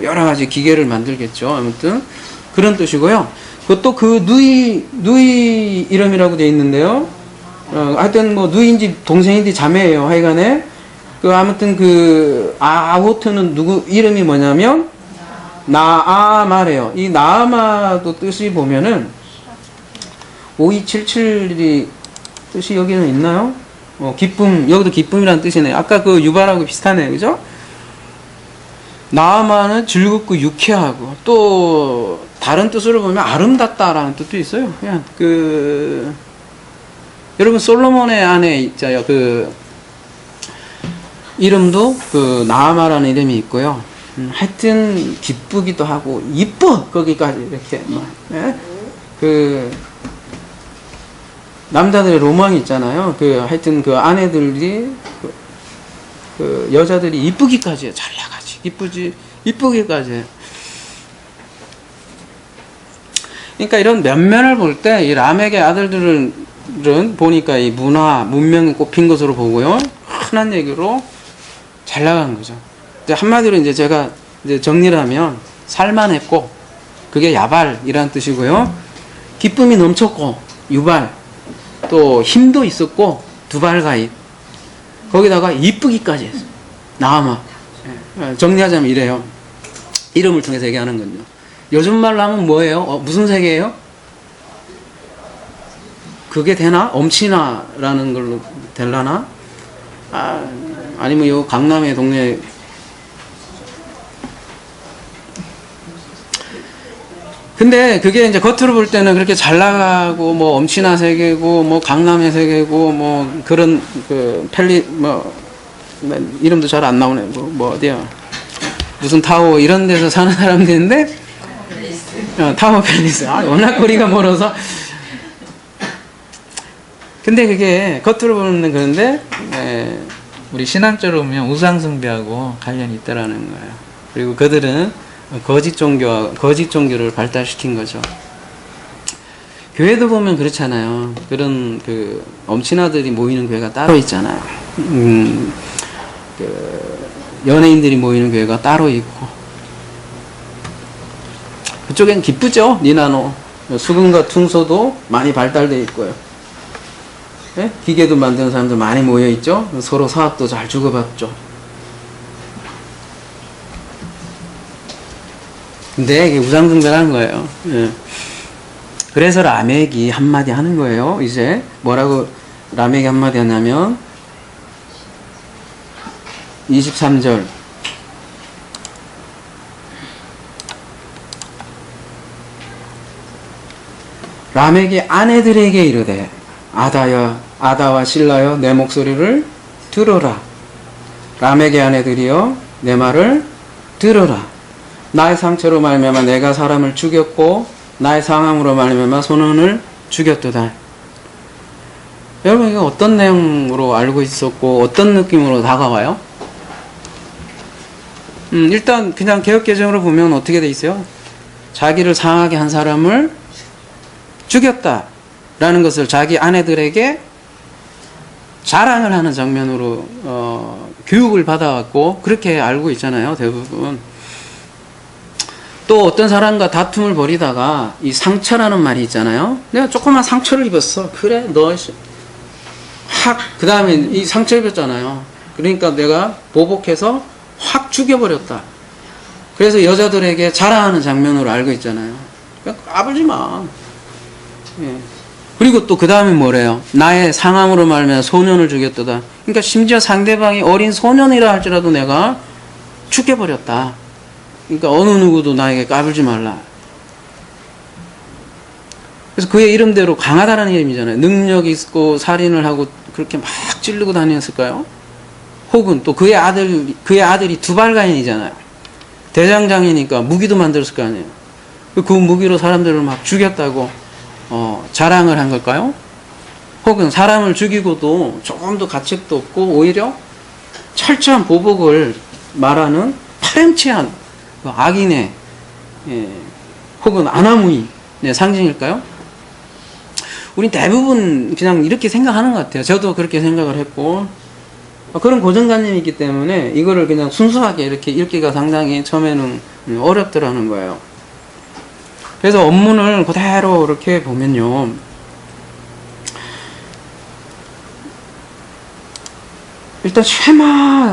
여러 가지 기계를 만들겠죠. 아무튼 그런 뜻이고요. 그것도 그 누이 이름이라고 되어 있는데요. 하여튼 누이인지 동생인지 자매예요. 하여간에 아무튼 아호트는 누구 이름이 뭐냐면 나아마래요. 이 나아마도 뜻이 보면은 5277이 뜻이 여기는 있나요? 기쁨, 여기도 기쁨이라는 뜻이네요. 아까 그 유발하고 비슷하네요. 그죠? 나아마는 즐겁고 유쾌하고 또 다른 뜻으로 보면 아름답다라는 뜻도 있어요. 그냥 여러분 솔로몬의 아내 있잖아요. 이름도 나아마라는 이름이 있고요. 하여튼 기쁘기도 하고 이뻐 거기까지 이렇게 남자들의 로망이 있잖아요. 하여튼 아내들이 그 여자들이 이쁘기까지 해. 잘 나가지. 이쁘기까지 해. 그러니까 이런 면면을 볼 때 이 람에게 아들들은 보니까 이 문명이 꼽힌 것으로 보고요. 흔한 얘기로 잘 나가는 거죠. 이제 한마디로 이제 제가 이제 정리를 하면 살만했고, 그게 야발이라는 뜻이고요. 기쁨이 넘쳤고, 유발, 또 힘도 있었고, 두발가입. 거기다가 이쁘기까지 했어요. 나아마. 정리하자면 이래요. 이름을 통해서 얘기하는 건요. 요즘 말로 하면 뭐예요? 무슨 세계예요? 그게 되나? 엄친아라는 걸로 될라나? 아니면 요 강남의 동네. 근데 그게 이제 겉으로 볼 때는 그렇게 잘 나가고, 뭐 엄친아 세계고, 뭐 강남의 세계고, 뭐 그런 그 이름도 잘 안 나오네. 뭐 어디야? 무슨 타워 이런 데서 사는 사람들인데, 타워 팰리스. 워낙 거리가 멀어서. 근데 그게 겉으로 보면 그런데, 우리 신앙적으로 보면 우상숭배하고 관련이 있다라는 거예요. 그리고 그들은 거짓 종교를 발달시킨 거죠. 교회도 보면 그렇잖아요. 그런 그 엄친아들이 모이는 교회가 따로 있잖아요. 연예인들이 모이는 교회가 따로 있고. 그쪽엔 기쁘죠? 니나노. 수금과 퉁소도 많이 발달되어 있고요. 네? 기계도 만드는 사람들 많이 모여있죠? 서로 사업도 잘 주고받죠. 근데 이게 우상숭배라는 거예요. 예. 그래서 라멕이 한마디 하는 거예요. 이제 뭐라고 라멕이 한마디 하냐면 23절 라멕이 아내들에게 이르되 아다와 실라여 내 목소리를 들어라. 라멕의 아내들이여 내 말을 들어라. 나의 상처로 말미암아 내가 사람을 죽였고 나의 상함으로 말미암아 소년을 죽였도다. 여러분 이거 어떤 내용으로 알고 있었고 어떤 느낌으로 다가와요? 일단 그냥 개역개정으로 보면 어떻게 돼 있어요? 자기를 상하게 한 사람을 죽였다라는 것을 자기 아내들에게 자랑을 하는 장면으로 교육을 받아왔고 그렇게 알고 있잖아요. 대부분. 또 어떤 사람과 다툼을 벌이다가 이 상처라는 말이 있잖아요. 내가 조그만 상처를 입었어. 그래 너 확 그 다음에 이 상처 입었잖아요. 그러니까 내가 보복해서 확 죽여버렸다. 그래서 여자들에게 자랑하는 장면으로 알고 있잖아요. 그러니까 까불지 마. 예. 그리고 또 그 다음에 뭐래요? 나의 상함으로 말하면 소년을 죽였도다. 그러니까 심지어 상대방이 어린 소년이라 할지라도 내가 죽여버렸다. 그러니까 어느 누구도 나에게 까불지 말라. 그래서 그의 이름대로 강하다는 이름이잖아요. 능력이 있고 살인을 하고 그렇게 막 찌르고 다녔을까요? 혹은 또 그의 아들이 두발가인이잖아요. 대장장이니까 무기도 만들었을 거 아니에요. 그 무기로 사람들을 막 죽였다고 자랑을 한 걸까요? 혹은 사람을 죽이고도 조금 더 가책도 없고 오히려 철저한 보복을 말하는 파렴치한 악인의 혹은 아나무인의 상징일까요? 우리 대부분 그냥 이렇게 생각하는 것 같아요. 저도 그렇게 생각을 했고 그런 고정관념이 있기 때문에 이거를 그냥 순수하게 이렇게 읽기가 상당히 처음에는 어렵더라는 거예요. 그래서 원문을 그대로 이렇게 보면요. 일단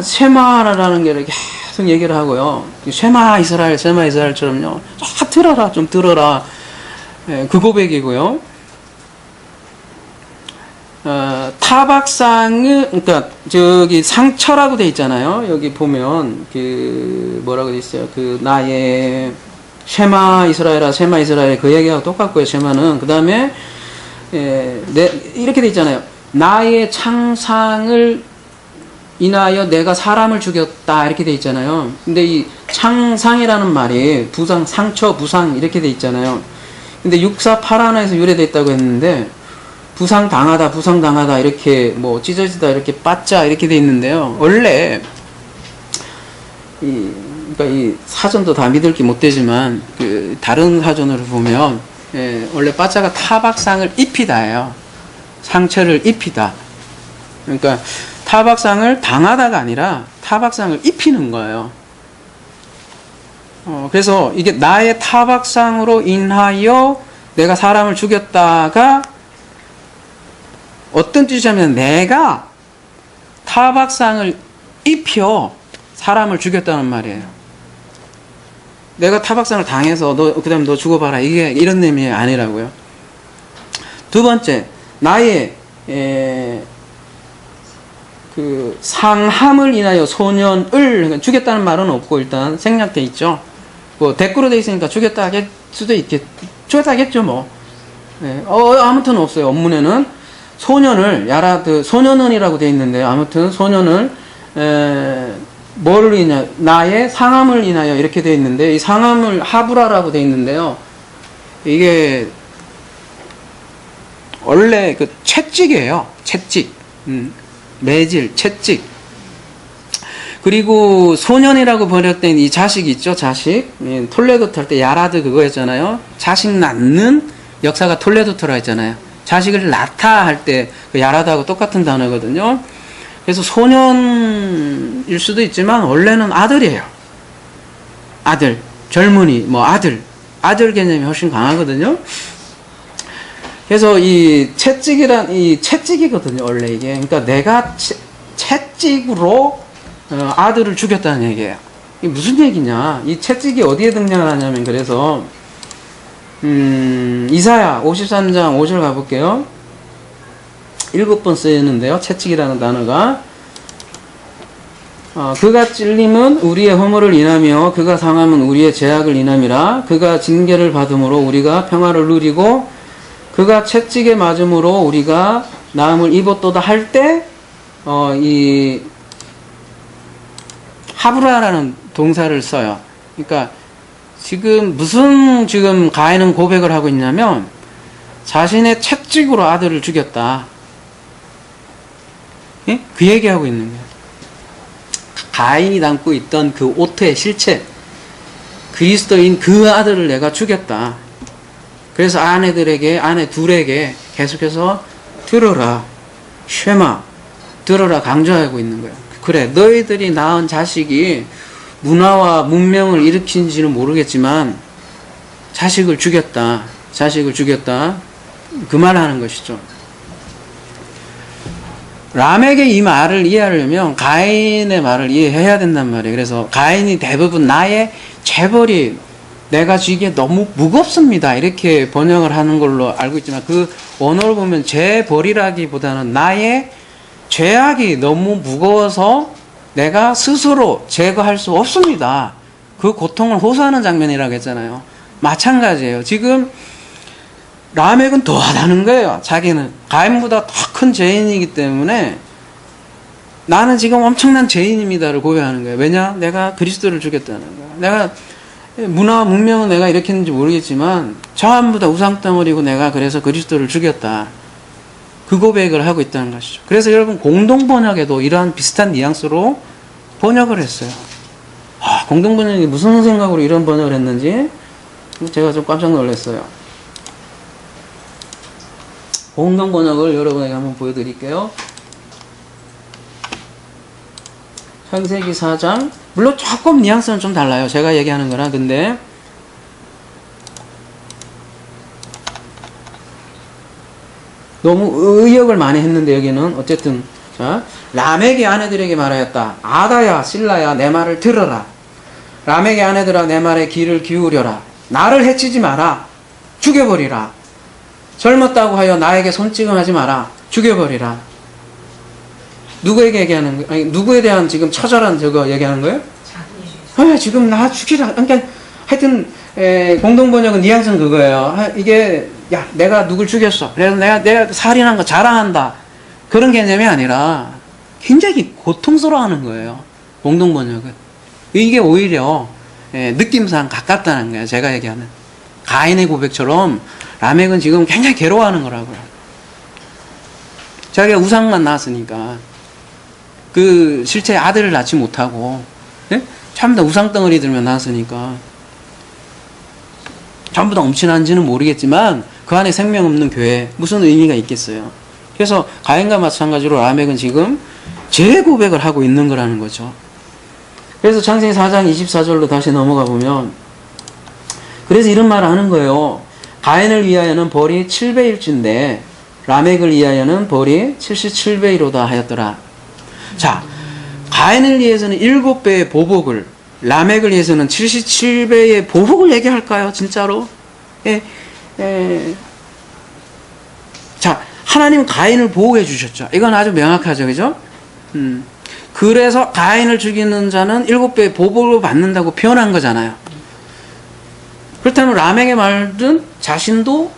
쉐마라는 게 이렇게 계속 얘기를 하고요. 쉐마 이스라엘처럼요. 좀 들어라. 그 고백이고요. 타박상은, 그러니까, 저기, 상처라고 돼 있잖아요. 여기 보면, 뭐라고 돼 있어요. 나의, 쉐마 이스라엘, 그 얘기하고 똑같고요, 쉐마는. 그 다음에, 이렇게 돼 있잖아요. 나의 창상을 인하여 내가 사람을 죽였다. 이렇게 돼 있잖아요. 근데 이 창상이라는 말이, 상처, 부상, 이렇게 돼 있잖아요. 근데 648하나에서 유래돼 있다고 했는데, 부상당하다, 부상당하다, 이렇게 뭐 찢어지다, 이렇게 빠짜, 이렇게 돼 있는데요. 원래, 그러니까 이 사전도 다 믿을 게 못 되지만, 다른 사전으로 보면, 원래 빠짜가 타박상을 입히다예요. 상처를 입히다. 그러니까 타박상을 당하다가 아니라 타박상을 입히는 거예요. 그래서 이게 나의 타박상으로 인하여 내가 사람을 죽였다가 어떤 뜻이냐면 내가 타박상을 입혀 사람을 죽였다는 말이에요. 내가 타박상을 당해서 그 다음에 너 죽어봐라. 이게 이런 의미 아니라고요. 두 번째, 나의 그 상함을 인하여 소년을, 그러니까 죽였다는 말은 없고 일단 생략돼 있죠. 뭐 댓글로 돼 있으니까 죽였다 하겠죠 뭐. 아무튼 없어요. 원문에는 소년을 소년은이라고 돼 있는데, 아무튼 소년을 뭐를 인하여, 나의 상함을 인하여 이렇게 돼 있는데, 이 상함을 하브라라고 돼 있는데요. 이게 원래 그 채찍이에요. 채찍. 매질, 채찍. 그리고 소년이라고 번역된 이 자식 있죠, 자식. 톨레도트 할 때 야라드 그거 했잖아요. 자식 낳는 역사가 톨레도트라 했잖아요. 자식을 낳다 할 때 그 야라드하고 똑같은 단어거든요. 그래서 소년일 수도 있지만 원래는 아들이에요. 아들, 젊은이, 뭐 아들 개념이 훨씬 강하거든요. 그래서 이 채찍이거든요, 원래 이게. 그러니까 내가 채찍으로 아들을 죽였다는 얘기예요. 이게 무슨 얘기냐? 이 채찍이 어디에 등장을 하냐면, 그래서 이사야 53장 5절 가볼게요. 7번 쓰였는데요. 채찍이라는 단어가. 그가 찔림은 우리의 허물을 인하며 그가 상함은 우리의 죄악을 인함이라. 그가 징계를 받음으로 우리가 평화를 누리고 그가 채찍에 맞음으로 우리가 나음을 입었도다 할 때 이 하브라라는 동사를 써요. 그러니까 지금 가인은 고백을 하고 있냐면 자신의 채찍으로 아들을 죽였다. 예? 그 얘기하고 있는 거예요. 가인이 담고 있던 그 오토의 실체, 그리스도인 그 아들을 내가 죽였다. 그래서 아내 둘에게 계속해서 들어라, 쉐마, 들어라 강조하고 있는 거예요. 그래, 너희들이 낳은 자식이 문화와 문명을 일으킨지는 모르겠지만 자식을 죽였다. 그 말하는 것이죠. 람에게 이 말을 이해하려면 가인의 말을 이해해야 된단 말이에요. 그래서 가인이 대부분 나의 죄벌이 내가 지기에 너무 무겁습니다, 이렇게 번역을 하는 걸로 알고 있지만, 그 원어를 보면 죄벌이라기보다는 나의 죄악이 너무 무거워서 내가 스스로 제거할 수 없습니다. 그 고통을 호소하는 장면이라고 했잖아요. 마찬가지예요. 지금 라멕은 더하다는 거예요. 자기는 가인보다 더 큰 죄인이기 때문에 나는 지금 엄청난 죄인입니다를 고백하는 거예요. 왜냐? 내가 그리스도를 죽였다는 거야. 내가 문화와 문명은 내가 일으켰는지 모르겠지만 전부 다 우상덩어리고 내가 그래서 그리스도를 죽였다. 그 고백을 하고 있다는 것이죠. 그래서 여러분 공동번역에도 이러한 비슷한 뉘앙스로 번역을 했어요. 공동번역이 무슨 생각으로 이런 번역을 했는지 제가 좀 깜짝 놀랐어요. 공동번역을 여러분에게 한번 보여드릴게요. 창세기 4장, 물론 조금 뉘앙스는 좀 달라요. 제가 얘기하는 거랑. 근데 너무 의역을 많이 했는데 여기는 어쨌든, 자, 라멕의 아내들에게 말하였다. 아다야 실라야 내 말을 들어라. 라멕의 아내들아 내 말에 귀를 기울여라. 나를 해치지 마라. 죽여버리라. 젊었다고 하여 나에게 손찌검하지 마라. 죽여버리라. 누구에게 얘기하는 거예요? 아니, 누구에 대한 지금 처절한 저거 얘기하는 거예요? 지금 나 죽이라. 그러니까 하여튼 공동번역은 뉘앙스는 그거예요. 이게 야 내가 누굴 죽였어. 그래서 내가 살인한 거 자랑한다. 그런 개념이 아니라 굉장히 고통스러워하는 거예요. 공동번역은. 이게 오히려 느낌상 가깝다는 거예요. 제가 얘기하는 가인의 고백처럼 라멕은 지금 굉장히 괴로워하는 거라고요. 자기가 우상만 낳았으니까. 그 실제 아들을 낳지 못하고, 예? 전부 다 우상 덩어리들만 낳았으니까. 전부 다 엄친한지는 모르겠지만 그 안에 생명 없는 교회 무슨 의미가 있겠어요. 그래서 가인과 마찬가지로 라멕은 지금 재고백을 하고 있는 거라는 거죠. 그래서 창세기 4장 24절로 다시 넘어가 보면, 그래서 이런 말을 하는 거예요. 가인을 위하여는 벌이 7배일진데 라멕을 위하여는 벌이 77배이로다 하였더라. 자, 가인을 위해서는 7배의 보복을, 라멕을 위해서는 77배의 보복을 얘기할까요? 진짜로? 자, 하나님은 가인을 보호해 주셨죠. 이건 아주 명확하죠. 그죠? 그래서 가인을 죽이는 자는 7배의 보복을 받는다고 표현한 거잖아요. 그렇다면 라멕의 말은 자신도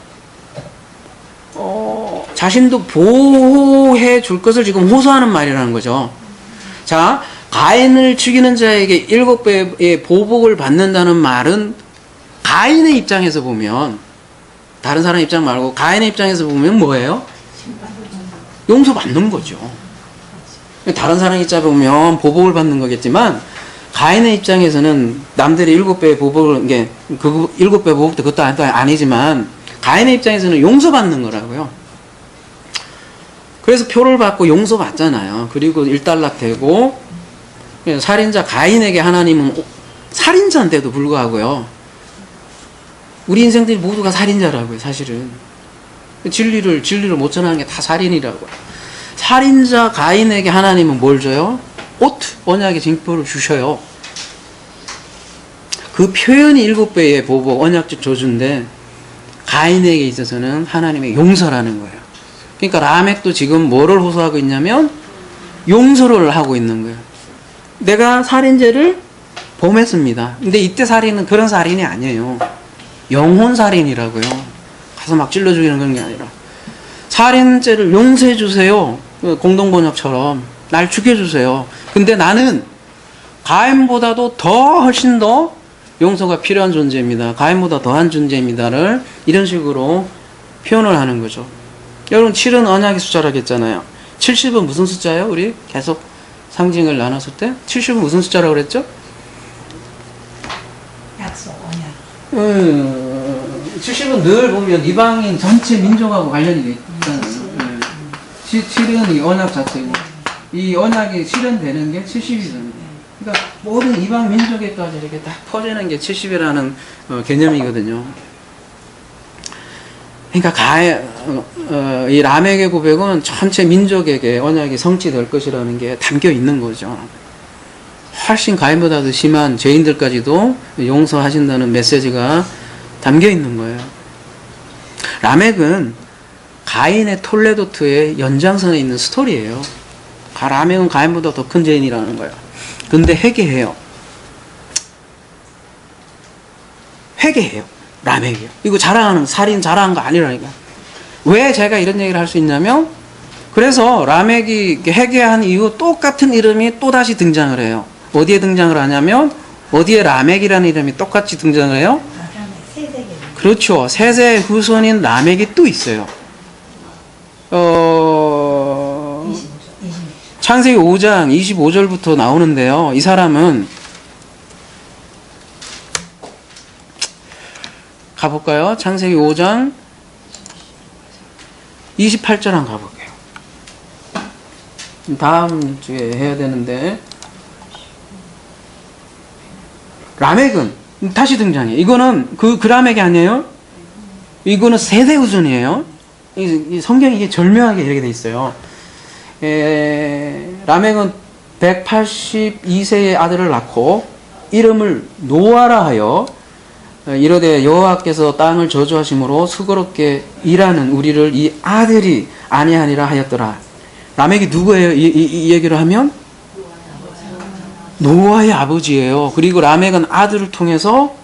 보호해 줄 것을 지금 호소하는 말이라는 거죠. 자, 가인을 죽이는 자에게 7배의 보복을 받는다는 말은 가인의 입장에서 보면, 다른 사람 입장 말고 가인의 입장에서 보면 뭐예요? 용서받는 거죠. 다른 사람 입장에 보면 보복을 받는 거겠지만, 가인의 입장에서는 남들이 7배의 보복을, 이게, 그 7배 보복도 그것도 아니지만, 가인의 입장에서는 용서받는 거라고요. 그래서 표를 받고 용서받잖아요. 그리고 일단락되고, 살인자 가인에게 하나님은 살인자인데도 불구하고요. 우리 인생들이 모두가 살인자라고요, 사실은. 진리를 못 전하는 게 다 살인이라고요. 살인자 가인에게 하나님은 뭘 줘요? 언약의 징표를 주셔요. 그 표현이 7배의 보복, 언약적 저주인데, 가인에게 있어서는 하나님의 용서라는 거예요. 그러니까 라멕도 지금 뭐를 호소하고 있냐면, 용서를 하고 있는 거예요. 내가 살인죄를 범했습니다. 근데 이때 살인은 그런 살인이 아니에요. 영혼 살인이라고요. 가서 막 찔러 죽이는 그런 게 아니라. 살인죄를 용서해 주세요. 공동번역처럼. 날 죽여주세요. 근데 나는 가인보다도 훨씬 더 용서가 필요한 존재입니다. 가인보다 더한 존재입니다를 이런 식으로 표현을 하는 거죠. 여러분 7은 언약의 숫자라고 했잖아요. 70은 무슨 숫자예요? 우리 계속 상징을 나눴을 때 70은 무슨 숫자라고 그랬죠? 약속, 언약. 70은 늘 보면 이방인 전체 민족하고 관련이 돼 있잖아요. 7은 이 언약 자체고, 이 언약이 실현되는 게 70이잖아요. 그러니까 모든 이방 민족에까지 이렇게 딱 퍼지는 게 70이라는 개념이거든요. 그러니까 이 라멕의 고백은 전체 민족에게 언약이 성취될 것이라는 게 담겨 있는 거죠. 훨씬 가인보다도 심한 죄인들까지도 용서하신다는 메시지가 담겨 있는 거예요. 라멕은 가인의 톨레도트의 연장선에 있는 스토리예요. 라멕은 가인보다 더 큰 죄인이라는 거예요. 근데 회개해요. 라멕이요. 이거 살인 자랑한 거 아니라니까. 왜 제가 이런 얘기를 할 수 있냐면, 그래서 라멕이 회개한 이후 똑같은 이름이 또다시 등장을 해요. 어디에 등장을 하냐면, 어디에 라멕이라는 이름이 똑같이 등장을 해요? 그렇죠. 셋의 후손인 라멕이 또 있어요. 창세기 5장 25절부터 나오는데요. 이 사람은 가볼까요? 창세기 5장 28절 한번 가볼게요. 다음 주에 해야 되는데, 라멕은 다시 등장해요. 이거는 그 라멕이 아니에요. 이거는 세대 후손이에요. 이 성경이 이게 절묘하게 이렇게 돼 있어요. 라멕은 182세의 아들을 낳고 이름을 노아라 하여 이르되 여호와께서 땅을 저주하심으로 수고롭게 일하는 우리를 이 아들이 아니하니라 하였더라. 라멕이 누구예요? 이 얘기를 하면 노아의 아버지예요. 그리고 라멕은 아들을 통해서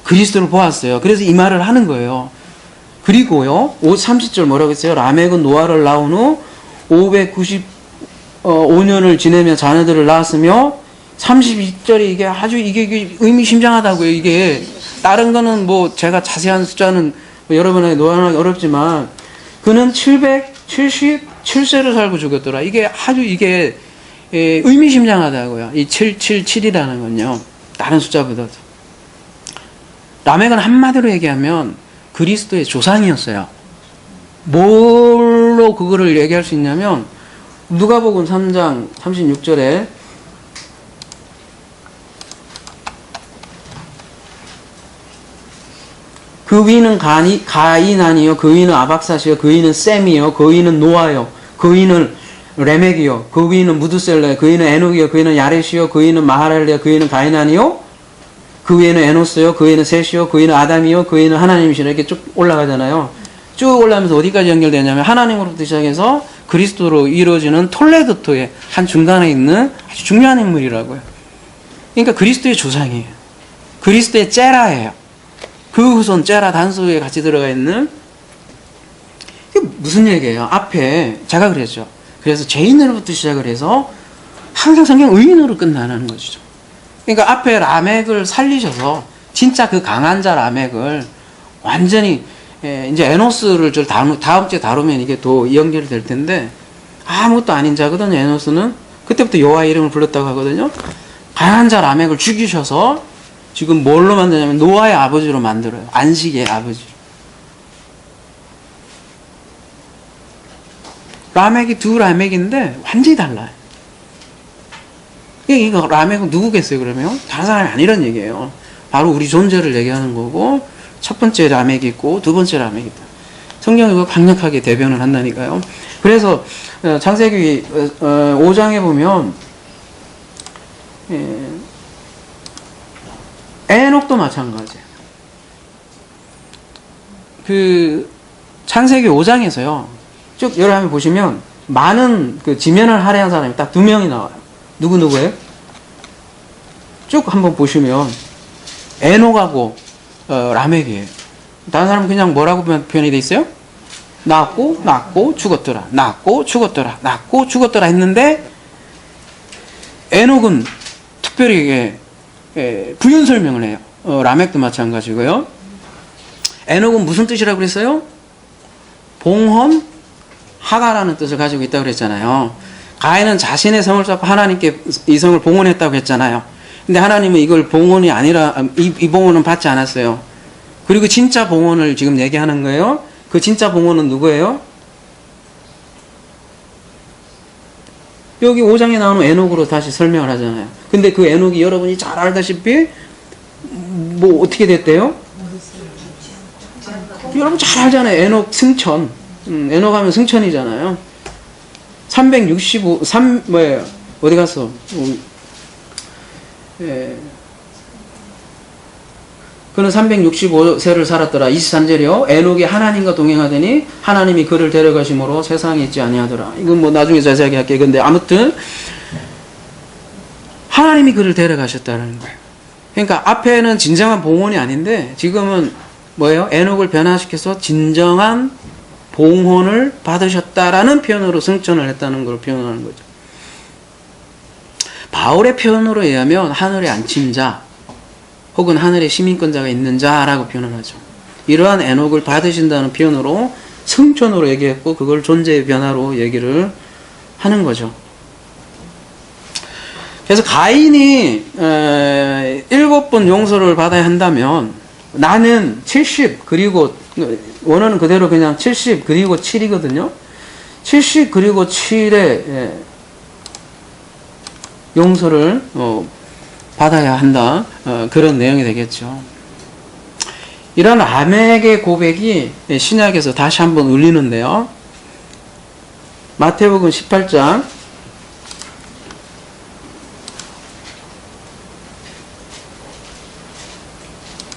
그리스도를 보았어요. 그래서 이 말을 하는 거예요. 그리고요, 30절 뭐라고 했어요? 라멕은 노아를 낳은 후 595년을 지내며 자녀들을 낳았으며, 32절이 이게 아주 이게 의미심장하다고요. 이게 다른 거는 뭐 제가 자세한 숫자는 여러분에게 노안하기 어렵지만, 그는 777 7세를 살고 죽었더라. 이게 아주 이게 의미심장하다고요. 이 777이라는 건요. 다른 숫자보다도. 라멕은 한마디로 얘기하면 그리스도의 조상이었어요. 뭘로 그거를 얘기할 수 있냐면 누가복음 3장 36절에 그 위는 가인아니요, 그 위는 아박사시요, 그 위는 셈이요, 그 위는 노아요, 그 위는 레멕이요, 그 위는 무드셀라요, 그 위는 에녹이요, 그 위는 야렛이요, 그 위는 마하랄레요, 그 위는 가인아니요, 그 위에는 에노스요, 그 위는 셋이요, 그 위는 아담이요, 그 위는 하나님이시라. 이렇게 쭉 올라가잖아요. 쭉 올라가면서 어디까지 연결되냐면 하나님으로부터 시작해서 그리스도로 이루어지는 톨레도토의 한 중간에 있는 아주 중요한 인물이라고요. 그러니까 그리스도의 조상이에요. 그리스도의 째라예요. 그 후손 째라 단수에 같이 들어가 있는. 이게 무슨 얘기예요? 앞에 제가 그랬죠. 그래서 죄인으로부터 시작을 해서 항상 성경 의인으로 끝나는 것이죠. 그러니까 앞에 라멕을 살리셔서 진짜 그 강한 자 라멕을 완전히 이제 에노스를 다음 주에 다루면 이게 또 연결이 될 텐데 아무것도 아닌 자거든요. 에노스는 그때부터 여호와 이름을 불렀다고 하거든요. 강한 자 라멕을 죽이셔서 지금 뭘로 만드냐면 노아의 아버지로 만들어요. 안식의 아버지. 라멕이 두 라멕인데 완전히 달라요. 이거 라멕은 누구겠어요, 그러면? 다른 사람이 아니란 얘기예요. 바로 우리 존재를 얘기하는 거고, 첫 번째 라멕이 있고, 두 번째 라멕이 있다. 성경이 그걸 강력하게 대변을 한다니까요. 그래서, 창세기 5장에 보면, 에녹도 마찬가지예요. 그, 창세기 5장에서요, 쭉 여러분 보시면, 많은 그 지면을 할애한 사람이 딱 2명이 나와요. 누구예요? 쭉 한번 보시면 에녹하고 라멕이에요. 다른 사람은 그냥 뭐라고 표현이 돼 있어요? 낳고 죽었더라. 낳고 죽었더라 했는데 에녹은 특별히 부연 설명을 해요. 라멕도 마찬가지고요. 에녹은 무슨 뜻이라고 그랬어요? 봉헌 하가라는 뜻을 가지고 있다고 그랬잖아요. 가인은 자신의 성을 쌓고 하나님께 이 성을 봉헌했다고 했잖아요. 근데 하나님은 이걸 봉헌이 아니라 이 봉헌은 받지 않았어요. 그리고 진짜 봉헌을 지금 얘기하는 거예요. 그 진짜 봉헌은 누구예요? 여기 5장에 나오는 에녹으로 다시 설명을 하잖아요. 근데 그 에녹이 여러분이 잘 알다시피 뭐 어떻게 됐대요? 여러분 잘 알잖아요. 에녹 승천. 에녹 하면 승천이잖아요. 365, 뭐예요? 어디 갔어? 그는 365세를 살았더라. 23절이요. 에녹이 하나님과 동행하더니 하나님이 그를 데려가심으로 세상에 있지 아니하더라. 이건 뭐 나중에 자세하게 할게요. 근데 아무튼 하나님이 그를 데려가셨다는 거예요. 그러니까 앞에는 진정한 봉헌이 아닌데 지금은 뭐예요? 에녹을 변화시켜서 진정한 봉헌을 받으셨다라는 표현으로 승천을 했다는 걸 표현하는 거죠. 바울의 표현으로 의하면 하늘에 앉힌 자 혹은 하늘에 시민권자가 있는 자라고 표현을 하죠. 이러한 에녹을 받으신다는 표현으로 승천으로 얘기했고 그걸 존재의 변화로 얘기를 하는 거죠. 그래서 가인이 7번 용서를 받아야 한다면 나는 70 그리고 원어는 그대로 그냥 70 그리고 7이거든요. 70 그리고 7의 용서를 받아야 한다. 그런 내용이 되겠죠. 이런 라멕의 고백이 신약에서 다시 한번 울리는데요. 마태복음 18장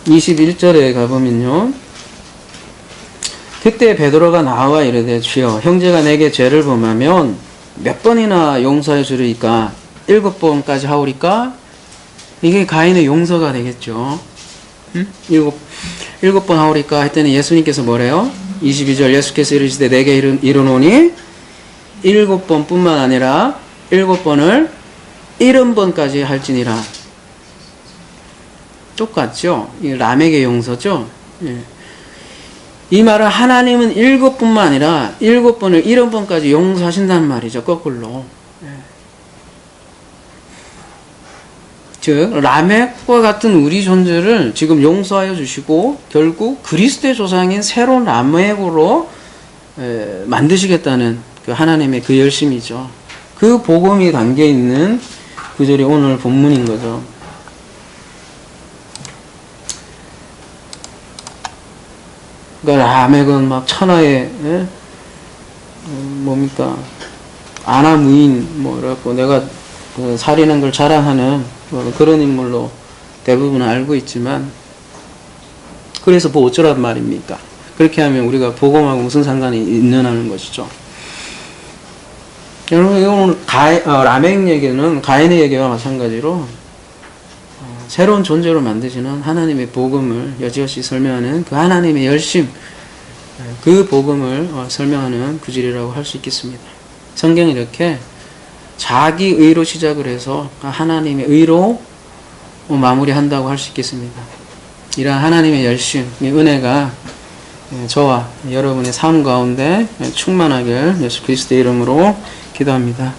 21절에 가보면요. 그때 베드로가 나와 이르되 주여 형제가 내게 죄를 범하면 몇 번이나 용서해 주리까? 7번까지 하오리까? 이게 가인의 용서가 되겠죠. 7번 하오리까 했더니 예수님께서 뭐래요? 22절 예수께서 이르시되 내게 이르노니 7번 뿐만 아니라 7번을 70번까지 할지니라. 똑같죠? 이 라멕의 용서죠? 예. 이 말은 하나님은 7번뿐만 아니라 7번을 70번까지 용서하신다는 말이죠. 거꾸로. 즉 라멕과 같은 우리 존재를 지금 용서하여 주시고 결국 그리스도의 조상인 새로운 라멕으로 만드시겠다는 그 하나님의 그 열심이죠. 그 복음이 담겨 있는 구절이 오늘 본문인 거죠. 그러니까 라멕은 막 천하의 뭡니까 아나 무인 뭐 이래갖고 내가 그 살인한 걸 자랑하는 그런 인물로 대부분 알고 있지만, 그래서 뭐 어쩌란 말입니까? 그렇게 하면 우리가 복음하고 무슨 상관이 있느냐는 것이죠. 여러분 오늘 라멕 얘기는 가인의 얘기와 마찬가지로 새로운 존재로 만드시는 하나님의 복음을 여지없이 설명하는 그 하나님의 열심, 그 복음을 설명하는 구절이라고 할 수 있겠습니다. 성경이 이렇게 자기 의로 시작을 해서 하나님의 의로 마무리한다고 할 수 있겠습니다. 이러한 하나님의 열심, 은혜가 저와 여러분의 삶 가운데 충만하길 예수 그리스도의 이름으로 기도합니다.